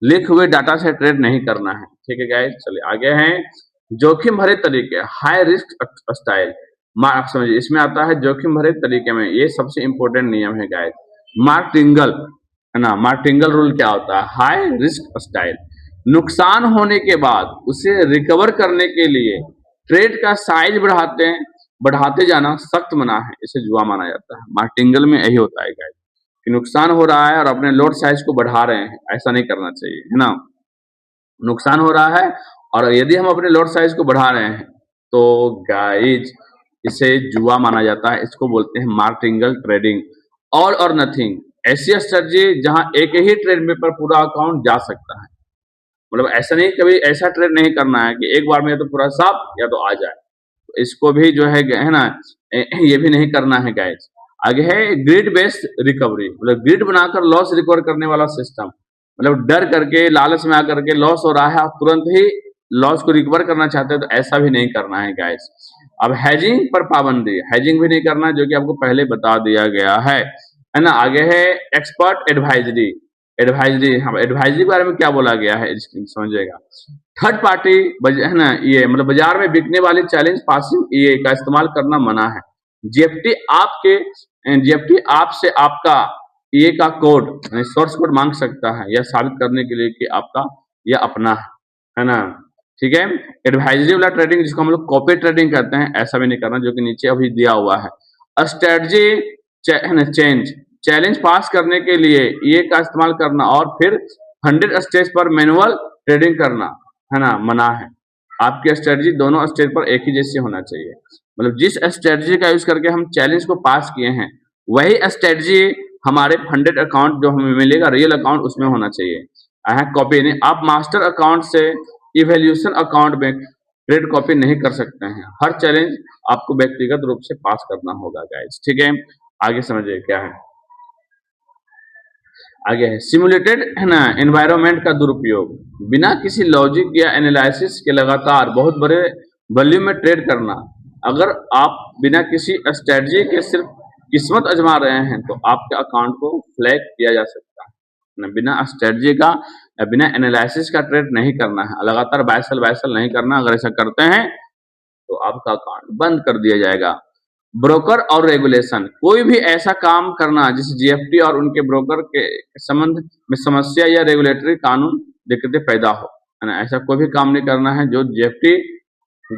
लीक हुए डाटा से ट्रेड नहीं करना है, ठीक है गाइस। चलिए आगे हैं जोखिम भरे तरीके, हाई रिस्क स्टाइल। मार्क समझिए, इसमें आता है जोखिम भरे तरीके में ये सबसे इंपॉर्टेंट नियम है गाइस, मार्टिंगल, है ना। मार्टिंगल रूल क्या होता है, हाई रिस्क स्टाइल। नुकसान होने के बाद उसे रिकवर करने के लिए ट्रेड का साइज बढ़ाते जाना सख्त मना है, इसे जुआ माना जाता है। मार्टिंगल में यही होता है गाइस कि नुकसान हो रहा है और अपने लोड साइज को बढ़ा रहे हैं, ऐसा नहीं करना चाहिए, है ना। नुकसान हो रहा है और यदि हम अपने लोड साइज को बढ़ा रहे हैं तो गाइज इसे जुआ माना जाता है, इसको बोलते हैं मार्टिंगल ट्रेडिंग। ऑल और नथिंग ऐसी स्ट्रेटजी जहां एक ही ट्रेड में पर पूरा अकाउंट जा सकता है। मतलब ऐसा नहीं, कभी ऐसा ट्रेड नहीं करना है कि एक बार में या तो पूरा साफ या तो आ जाए, तो इसको भी जो है ना ये भी नहीं करना है गाइस। आगे है ग्रिड बेस्ड रिकवरी, मतलब ग्रिड बनाकर लॉस रिकवर करने वाला सिस्टम। मतलब डर करके लालच में आकर के लॉस हो रहा है, आप तुरंत ही लॉस को रिकवर करना चाहते हैं, तो ऐसा भी नहीं करना है गाइस। अब हैजिंग पर पाबंदी, हैजिंग भी नहीं करना, जो कि आपको पहले बता दिया गया है ना। आगे है एक्सपर्ट एडवाइजरी। एडवाइजरी, हाँ, एडवाइजरी के बारे में क्या बोला गया है समझिएगा। थर्ड पार्टी है ना, ये मतलब बाजार में बिकने वाली चैलेंज पासिंग ये का इस्तेमाल करना मना है। जीएफटी आपसे आपका ये का कोड सोर्स कोड मांग सकता है, यह साबित करने के लिए कि आपका यह अपना है ना। ठीक है। एडवाइजरी वाला ट्रेडिंग जिसको हम लोग कॉपी ट्रेडिंग कहते हैं, ऐसा भी नहीं करना, जो कि नीचे अभी दिया हुआ है। स्ट्रेटजी चेंज, चैलेंज पास करने के लिए ये का इस्तेमाल करना और फिर फंडेड स्टेज पर मैनुअल ट्रेडिंग करना है ना, मना है। आपकी स्ट्रेटजी दोनों स्टेज पर एक ही जैसी होना चाहिए। मतलब जिस स्ट्रेटजी का यूज करके हम चैलेंज को पास किए हैं, वही स्ट्रेटजी हमारे फंडेड अकाउंट जो हमें मिलेगा रियल अकाउंट, उसमें होना चाहिए। कॉपी नहीं, आप मास्टर अकाउंट से इवेल्यूशन अकाउंट में ट्रेड कॉपी नहीं कर सकते हैं। हर चैलेंज आपको व्यक्तिगत रूप से पास करना होगा गाइस। ठीक है, आगे समझिए क्या है। आगे है सिमुलेटेड है ना एनवायरनमेंट का दुरुपयोग, बिना किसी लॉजिक या एनालिसिस के लगातार बहुत बड़े वॉल्यूम में ट्रेड करना। अगर आप बिना किसी स्ट्रेटजी के सिर्फ किस्मत आजमा रहे हैं तो आपके अकाउंट को फ्लैग किया जा सकता है ना। बिना स्ट्रेटजी का या बिना एनालिसिस का ट्रेड नहीं करना है, लगातार बाय सेल नहीं करना। अगर ऐसा करते हैं तो आपका अकाउंट बंद कर दिया जाएगा। ब्रोकर और रेगुलेशन, कोई भी ऐसा काम करना जिससे जीएफटी और उनके ब्रोकर के संबंध में समस्या या रेगुलेटरी कानून दिक्कतें पैदा हो, है ना। ऐसा कोई भी काम नहीं करना है जो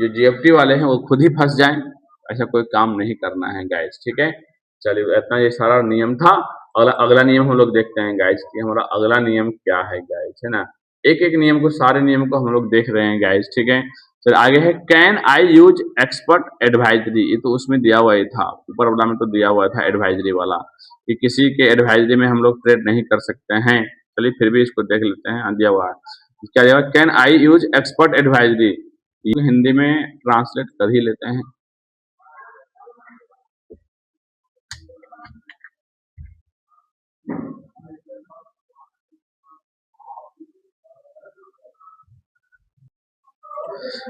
जीएफटी वाले हैं वो खुद ही फंस जाएं, ऐसा कोई काम नहीं करना है गाइस। ठीक है, चलिए इतना ये सारा नियम था। अगला अगला नियम हम लोग देखते हैं गाइस कि हमारा अगला नियम क्या है गाइस, है ना। एक एक नियम को, सारे नियम को हम लोग देख रहे हैं गाइस। ठीक है, फिर आगे है can I use expert advisory. ये तो उसमें दिया हुआ ही था, ऊपर वाला में तो दिया हुआ था एडवाइजरी वाला कि किसी के एडवाइजरी में हम लोग ट्रेड नहीं कर सकते हैं। चलिए फिर भी इसको देख लेते हैं, दिया हुआ है क्या दिया हुआ, can I use expert advisory, ये हिंदी में ट्रांसलेट कर ही लेते हैं।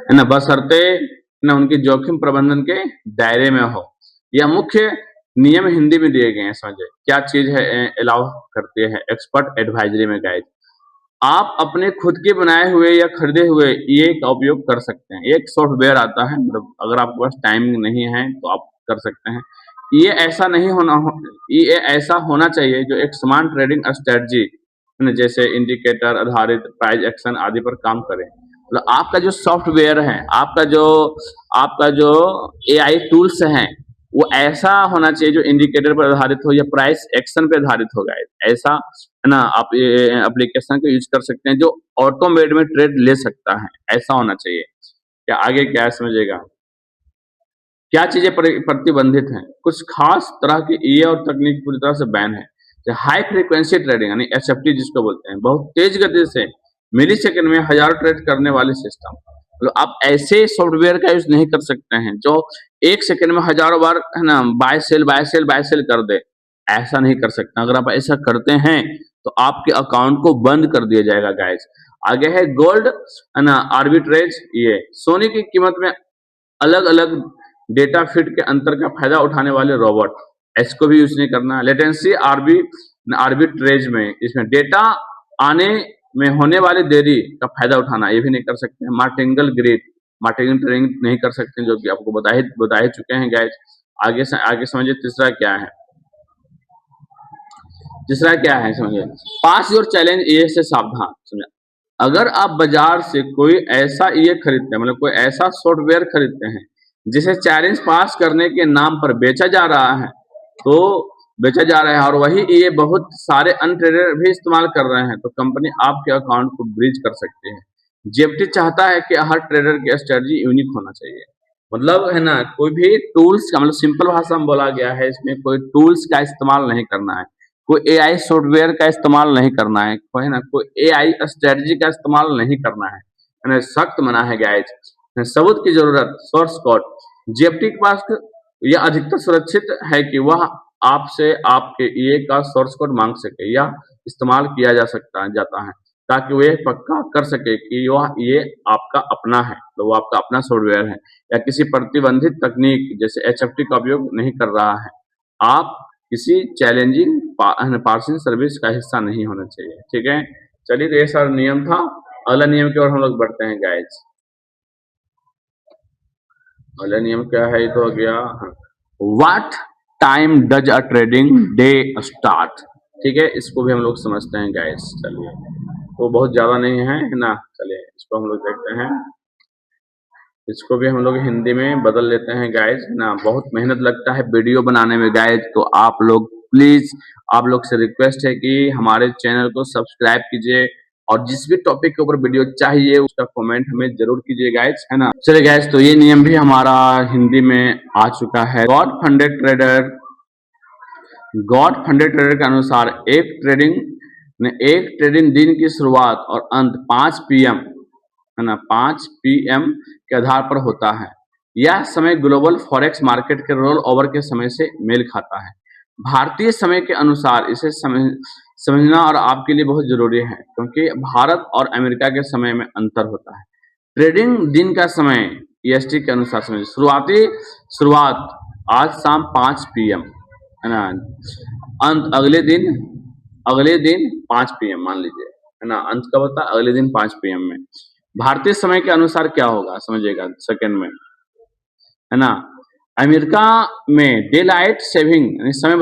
है ना, बशर्ते ना उनके जोखिम प्रबंधन के दायरे में हो। यह मुख्य नियम हिंदी में दिए गए हैं, समझे क्या चीज है अलाउ करते हैं एक्सपर्ट एडवाइजरी में गाइड। आप अपने खुद के बनाए हुए या खरीदे हुए ये का उपयोग कर सकते हैं। एक सॉफ्टवेयर आता है, मतलब अगर आपके पास टाइमिंग नहीं है तो आप कर सकते हैं। ये ऐसा नहीं होना हो, ये ऐसा होना चाहिए जो एक समान ट्रेडिंग स्ट्रेटजी जैसे इंडिकेटर आधारित प्राइस एक्शन आदि पर काम करे। मतलब आपका जो सॉफ्टवेयर है, आपका जो एआई टूल्स हैं, वो ऐसा होना चाहिए जो इंडिकेटर पर आधारित हो या प्राइस एक्शन पे आधारित होगा। ऐसा है ना, आप ये एप्लीकेशन को यूज कर सकते हैं जो ऑटोमेट में ट्रेड ले सकता है, ऐसा होना चाहिए। क्या आगे क्या समझेगा, क्या चीजें प्रतिबंधित हैं। कुछ खास तरह की ये और तकनीक पूरी तरह से बैन है। हाई फ्रीक्वेंसी ट्रेडिंग यानी एचएफटी जिसको बोलते हैं, बहुत तेज गति से मिली सेकेंड में हजारों ट्रेड करने वाले सिस्टम। मतलब आप ऐसे सॉफ्टवेयर का यूज नहीं कर सकते हैं जो एक सेकेंड में हजारों बार है ना बाय सेल कर दे, ऐसा नहीं कर सकते। अगर आप ऐसा करते हैं तो आपके अकाउंट को बंद कर दिया जाएगा गाइस। आगे है गोल्ड है ना आर्बिट्रेज, ये सोने की कीमत में अलग अलग डेटा फीड के अंतर का फायदा उठाने वाले रोबोट, इसको भी यूज नहीं करना। लेटेंसी आर्बिट्रेज में इसमें डेटा आने में होने वाली देरी का फायदा उठाना, ये भी नहीं कर सकते हैं। मार्टिंगल ट्रेडिंग नहीं कर सकते, जो कि आपको बता ही चुके हैं गाइस। आगे समझिए तीसरा क्या है। तीसरा क्या है समझिए, पास योर चैलेंज ये से सावधान। समझे अगर आप बाजार से कोई ऐसा ये खरीदते हैं, मतलब कोई ऐसा सॉफ्टवेयर खरीदते हैं जिसे चैलेंज पास करने के नाम पर बेचा जा रहा है, तो बेचा जा रहा है और वही ये बहुत सारे अनट्रेडर भी इस्तेमाल कर रहे हैं, तो कंपनी आपके अकाउंट को ब्रीच कर सकती है। जेएफटी चाहता है कि हर ट्रेडर की स्ट्रेटजी यूनिक होना चाहिए। मतलब है ना, कोई भी टूल्स का, मतलब सिंपल भाषा में बोला गया है, इसमें कोई टूल्स का इस्तेमाल नहीं करना है, कोई एआई सॉफ्टवेयर का इस्तेमाल नहीं करना है, कोई ना कोई एआई स्ट्रेटजी का इस्तेमाल नहीं करना है ना, सख्त मना है गाइस। सबूत की जरूरत, सोर्स कोड। जेएफटी के पास यह अधिकतर सुरक्षित है कि वह आपसे आपके ईए का सोर्स कोड मांग सके या इस्तेमाल किया जा सकता है जाता है, ताकि वे पक्का कर सके कि वह ये आपका अपना है, तो वो आपका अपना सॉफ्टवेयर है या किसी प्रतिबंधित तकनीक जैसे एचएफटी का उपयोग नहीं कर रहा है। आप किसी चैलेंजिंग पार्सिंग सर्विस का हिस्सा नहीं होना चाहिए। ठीक है, चलिए, तो ये सारा नियम था। अगला नियम की ओर हम लोग बढ़ते हैं गाइज। अगला नियम क्या है, ये तो हो गया। What time does a trading day start. ठीक है, इसको भी हम लोग समझते हैं गाइज। चलिए, तो बहुत ज्यादा नहीं है ना, चलिए इसको हम लोग देखते हैं। इसको भी हम लोग हिंदी में बदल लेते हैं गाइज ना। बहुत मेहनत लगता है वीडियो बनाने में गाइज, तो आप लोग प्लीज, आप लोग से रिक्वेस्ट है कि हमारे चैनल को सब्सक्राइब कीजिए और जिस भी टॉपिक के ऊपर वीडियो चाहिए उसका कमेंट हमें जरूर कीजिए गाइज, है ना। चलिए गाइज, तो ये नियम भी हमारा हिंदी में आ चुका है। गॉड फंडेड ट्रेडर के अनुसार एक ट्रेडिंग दिन की शुरुआत और अंत 5 पीएम, है ना, 5 पीएम के आधार पर होता है। यह समय ग्लोबल फॉरेक्स मार्केट के रोल ओवर के समय से मेल खाता है। भारतीय समय के अनुसार इसे समझना और आपके लिए बहुत जरूरी है, क्योंकि भारत और अमेरिका के समय में अंतर होता है। ट्रेडिंग दिन का समय ईएसटी के अनुसार समझिए। शुरुआत आज शाम 5 पीएम, है ना। अंत अगले दिन 5 पीएम मान लीजिए, है ना। अंत कब होता है? अगले दिन 5 पीएम में। भारतीय समय के अनुसार क्या होगा समझिएगा सेकंड में, है ना। अमेरिका में डे लाइट सेविंग समय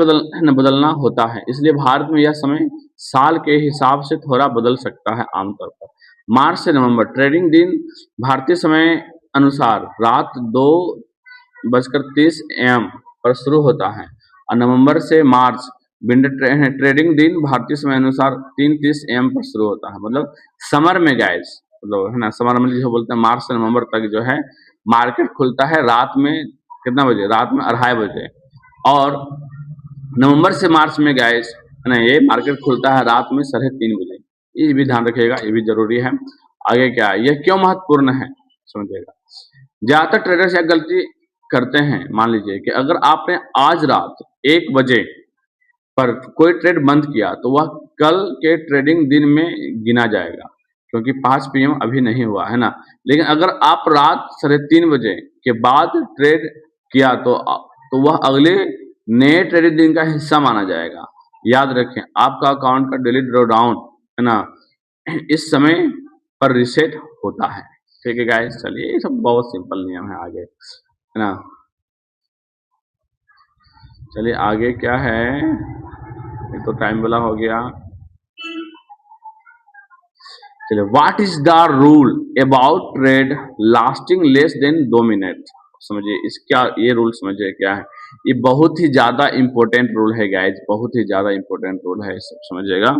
बदलना होता है, इसलिए भारत में यह समय साल के हिसाब से थोड़ा बदल सकता है आमतौर पर। मार्च से नवंबर ट्रेडिंग दिन भारतीय समय अनुसार रात 2:30 AM पर शुरू होता है और नवंबर से मार्च विंटर ट्रेडिंग दिन भारतीय समय अनुसार 3:30 AM पर शुरू होता है। मतलब समर में गाइस, मतलब है ना, समर में जो बोलते हैं मार्च से नवंबर तक जो है मार्केट खुलता है रात में कितना बजे? रात में 2:30 बजे। और नवंबर से मार्च में गाइस, है ना, ये मार्केट खुलता है रात में 3:30 बजे। ये भी ध्यान रखिएगा, ये भी जरूरी है। आगे क्या है, यह क्यों महत्वपूर्ण है समझिएगा। ज्यादातर ट्रेडर्स यह गलती करते हैं, मान लीजिए कि अगर आपने आज रात 1 बजे पर कोई ट्रेड बंद किया तो वह कल के ट्रेडिंग दिन में गिना जाएगा, क्योंकि 5 पीएम अभी नहीं हुआ, है ना। लेकिन अगर आप रात 3:30 बजे के बाद ट्रेड किया तो वह अगले नए ट्रेडिंग दिन का हिस्सा माना जाएगा। याद रखें, आपका अकाउंट का डेली ड्रॉडाउन, है ना, इस समय पर रिसेट होता है। ठीक है गाइस, चलिए, ये सब बहुत सिंपल नियम है। आगे, है ना, चलिए आगे क्या है, ये तो टाइम वाला हो गया। चलिए, what is the rule about trade lasting less than 2 minute. समझिए इसका, ये रूल समझिए क्या है। ये बहुत ही ज्यादा इंपॉर्टेंट रूल है गाइज, बहुत ही ज्यादा इंपॉर्टेंट रूल है, सब समझिएगा।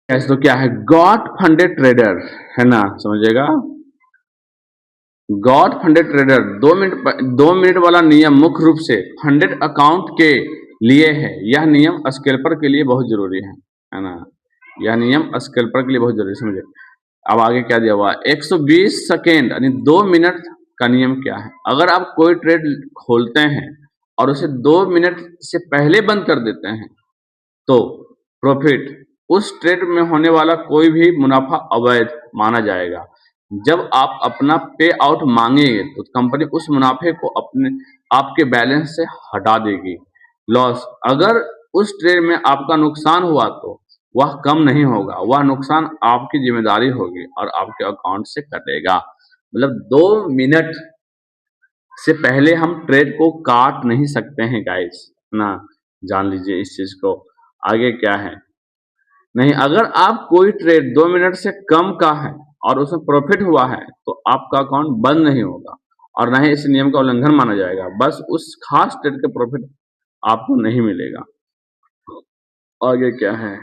तो क्या है गॉड फंडेड ट्रेडर, है ना, समझिएगा। गॉड फंडेड ट्रेडर 2 मिनट वाला नियम मुख्य रूप से फंडेड अकाउंट के लिए है। यह नियम स्कैल्पर के लिए बहुत जरूरी है ना। यह नियम स्कैल्पर के लिए बहुत जरूरी, समझिए। अब आगे क्या दिया हुआ, 120 सेकेंड यानी 2 मिनट का नियम क्या है। अगर आप कोई ट्रेड खोलते हैं और उसे 2 मिनट से पहले बंद कर देते हैं तो प्रॉफिट, उस ट्रेड में होने वाला कोई भी मुनाफा अवैध माना जाएगा। जब आप अपना पे आउट मांगेंगे तो कंपनी उस मुनाफे को आपके बैलेंस से हटा देगी। लॉस, अगर उस ट्रेड में आपका नुकसान हुआ तो वह कम नहीं होगा, वह नुकसान आपकी जिम्मेदारी होगी और आपके अकाउंट से कटेगा। मतलब 2 मिनट से पहले हम ट्रेड को काट नहीं सकते हैं गाइस, ना, जान लीजिए इस चीज को। आगे क्या है, नहीं, अगर आप कोई ट्रेड 2 मिनट से कम का है और उसमें प्रॉफिट हुआ है तो आपका अकाउंट बंद नहीं होगा और ना ही इस नियम का उल्लंघन माना जाएगा, बस उस खास ट्रेड का प्रॉफिट आपको नहीं मिलेगा। आगे क्या है,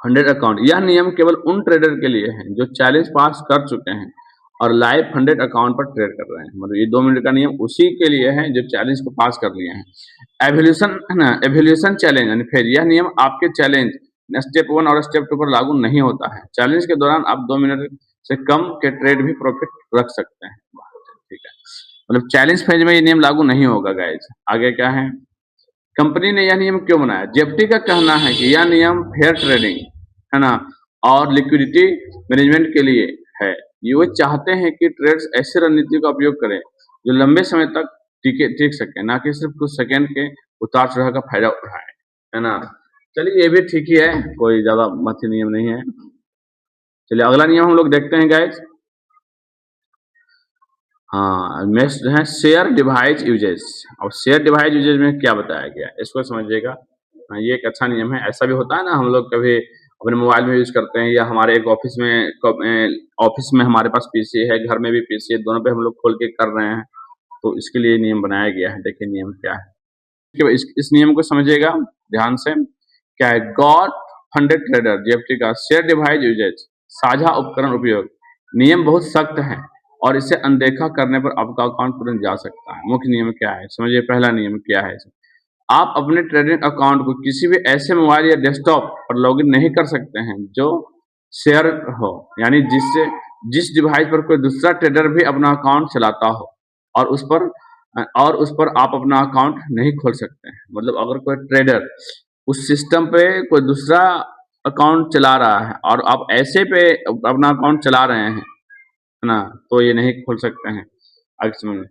फंडेड अकाउंट, यह नियम केवल उन ट्रेडर के लिए है जो चैलेंज पास कर चुके हैं और लाइव फंडेड अकाउंट पर ट्रेड कर रहे हैं। मतलब ये 2 मिनट का नियम उसी के लिए है जो चैलेंज को पास कर लिए हैं। एवोल्यूशन है ना, एवोल्यूशन चैलेंज यानी फिर यह नियम आपके चैलेंज स्टेप 1 और स्टेप 2 पर लागू नहीं होता है। चैलेंज के दौरान आप 2 मिनट से कम के ट्रेड भी प्रॉफिट रख सकते हैं। ठीक है, मतलब चैलेंज फेज में ये नियम लागू नहीं होगा गाइज। आगे क्या है, कंपनी ने यह नियम क्यों बनाया? जेएफटी का कहना है कि यह नियम फेयर ट्रेडिंग है ना और लिक्विडिटी मैनेजमेंट के लिए है। ये चाहते हैं कि ट्रेड्स ऐसी रणनीति का उपयोग करें जो लंबे समय तक टिक सके, ना कि सिर्फ कुछ सेकंड के उतार चढ़ाव का फायदा उठाए, है ना। चलिए ये भी ठीक ही है, कोई ज्यादा मत नियम नहीं है। चलिए अगला नियम हम लोग देखते हैं गाइस। हाँ, नेक्स्ट जो है शेयर डिवाइस यूजेस। और शेयर डिवाइस यूजेस में क्या बताया गया है इसको समझिएगा। ये एक अच्छा नियम है। ऐसा भी होता है ना, हम लोग कभी अपने मोबाइल में यूज करते हैं या हमारे एक ऑफिस में हमारे पास पीसी है, घर में भी पीसी है, दोनों पे हम लोग खोल के कर रहे हैं, तो इसके लिए नियम बनाया गया है। देखिए नियम क्या है, इस नियम को समझिएगा ध्यान से। क्या है, गॉड फंडेड ट्रेडर जेएफटी का शेयर डिवाइस यूजेज साझा उपकरण उपयोग नियम बहुत सख्त है और इसे अनदेखा करने पर आपका अकाउंट तुरंत जा सकता है। मुख्य नियम क्या है समझिए। पहला नियम क्या है, आप अपने ट्रेडिंग अकाउंट को किसी भी ऐसे मोबाइल या डेस्कटॉप पर लॉगिन नहीं कर सकते हैं जो शेयर हो, यानी जिस डिवाइस पर कोई दूसरा ट्रेडर भी अपना अकाउंट चलाता हो और उस पर आप अपना अकाउंट नहीं खोल सकते हैं। मतलब अगर कोई ट्रेडर उस सिस्टम पे कोई दूसरा अकाउंट चला रहा है और आप ऐसे पे अपना अकाउंट चला रहे हैं, है ना, तो ये नहीं खोल सकते हैं। आगे समझिए,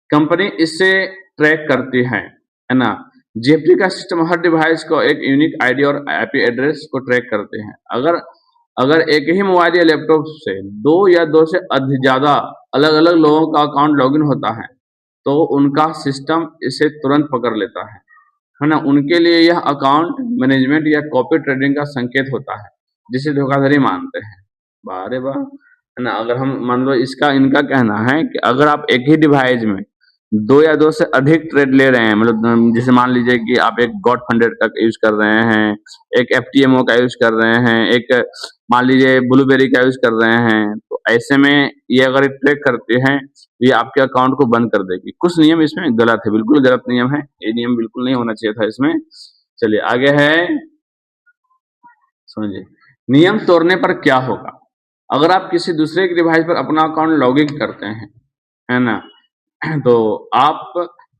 कंपनी इससे ट्रैक करती है ना। जेएफटी का सिस्टम हर डिवाइस को एक यूनिक आईडी और आईपी एड्रेस को ट्रैक करते हैं। अगर अगर एक ही मोबाइल या लैपटॉप से 2 या 2 से ज्यादा अलग अलग लोगों का अकाउंट लॉगिन होता है तो उनका सिस्टम इसे तुरंत पकड़ लेता है ना। उनके लिए यह अकाउंट मैनेजमेंट या कॉपी ट्रेडिंग का संकेत होता है जिसे धोखाधड़ी मानते हैं। बारे वाह, है ना। अगर हम मान लो इनका कहना है कि अगर आप एक ही डिवाइस में 2 या 2 से अधिक ट्रेड ले रहे हैं, मतलब जैसे मान लीजिए कि आप एक गॉड फंडेड का यूज कर रहे हैं, एक एफटीएमओ का यूज कर रहे हैं, एक मान लीजिए ब्लूबेरी का यूज कर रहे हैं, तो ऐसे में ये अगर ट्रैक करते हैं ये आपके अकाउंट को बंद कर देगी। कुछ नियम इसमें गलत है, बिल्कुल गलत नियम है, ये नियम बिल्कुल नहीं होना चाहिए था इसमें। चलिए आगे है, समझिए नियम तोड़ने पर क्या होगा। अगर आप किसी दूसरे के डिवाइस पर अपना अकाउंट लॉगिन करते हैं, है ना, तो आप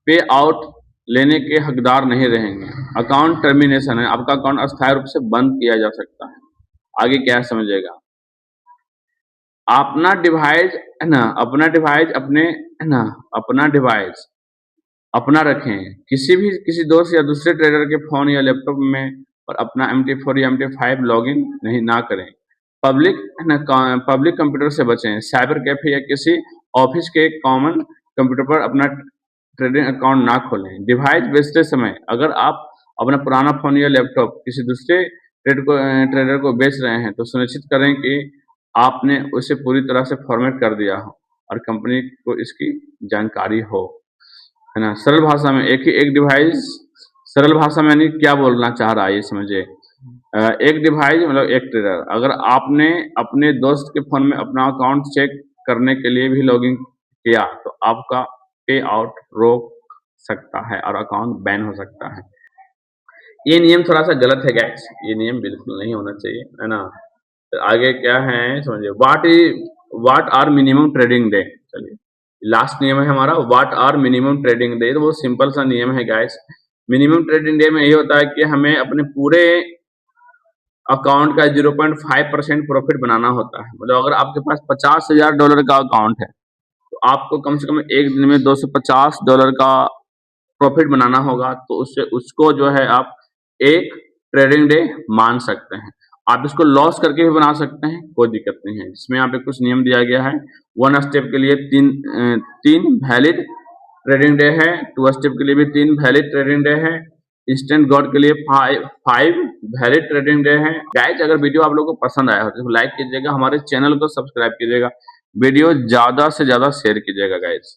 पे आउट लेने के हकदार नहीं रहेंगे। अकाउंट टर्मिनेशन है, आपका अकाउंट अस्थायी रूप से बंद किया जा सकता है। आगे क्या समझिएगा, अपना डिवाइस है ना, अपना डिवाइस अपना रखें। किसी दोस्त या दूसरे ट्रेडर के फोन या लैपटॉप में और अपना MT4 या MT5 लॉगिन नहीं ना करें। पब्लिक कंप्यूटर से बचें। साइबर कैफे या किसी ऑफिस के कॉमन कंप्यूटर पर अपना ट्रेडिंग अकाउंट ना खोलें। डिवाइस बेचते समय अगर आप अपना पुराना फोन या लैपटॉप किसी दूसरे ट्रेडर को बेच रहे हैं तो सुनिश्चित करें कि आपने उसे पूरी तरह से फॉर्मेट कर दिया हो और कंपनी को इसकी जानकारी हो, है ना। सरल भाषा में एक डिवाइस, सरल भाषा में यानी क्या बोलना चाह रहा है ये समझिए। एक डिवाइस मतलब एक ट्रेडर, अगर आपने अपने दोस्त के फोन में अपना अकाउंट चेक करने के लिए भी लॉगिन किया तो आपका पे आउट रोक सकता है और अकाउंट बैन हो सकता है। ये नियम थोड़ा सा गलत है गाइस, ये नियम बिल्कुल नहीं होना चाहिए, है ना। तो आगे क्या है समझिए, what are minimum trading day. चलिए लास्ट नियम है हमारा, what are minimum trading day. तो बहुत सिंपल सा नियम है गाइस। मिनिमम ट्रेडिंग डे में ये होता है कि हमें अपने पूरे अकाउंट का 0.5% प्रॉफिट बनाना होता है। मतलब अगर आपके पास $50,000 का अकाउंट है तो आपको कम से कम एक दिन में $250 का प्रॉफिट बनाना होगा, तो उसको जो है आप एक ट्रेडिंग डे मान सकते हैं। आप इसको लॉस करके भी बना सकते हैं, कोई दिक्कत नहीं है। इसमें यहाँ पे कुछ नियम दिया गया है। 1 स्टेप के लिए तीन वैलिड ट्रेडिंग डे है, 2 स्टेप के लिए भी 3 वैलिड ट्रेडिंग डे है, इंस्टेंट गॉड के लिए फाइव वैलिड ट्रेडिंग डे हैं गाइज। अगर वीडियो आप लोगों को पसंद आया हो तो लाइक कीजिएगा, हमारे चैनल को सब्सक्राइब कीजिएगा, वीडियो ज्यादा से ज्यादा शेयर कीजिएगा गाइज।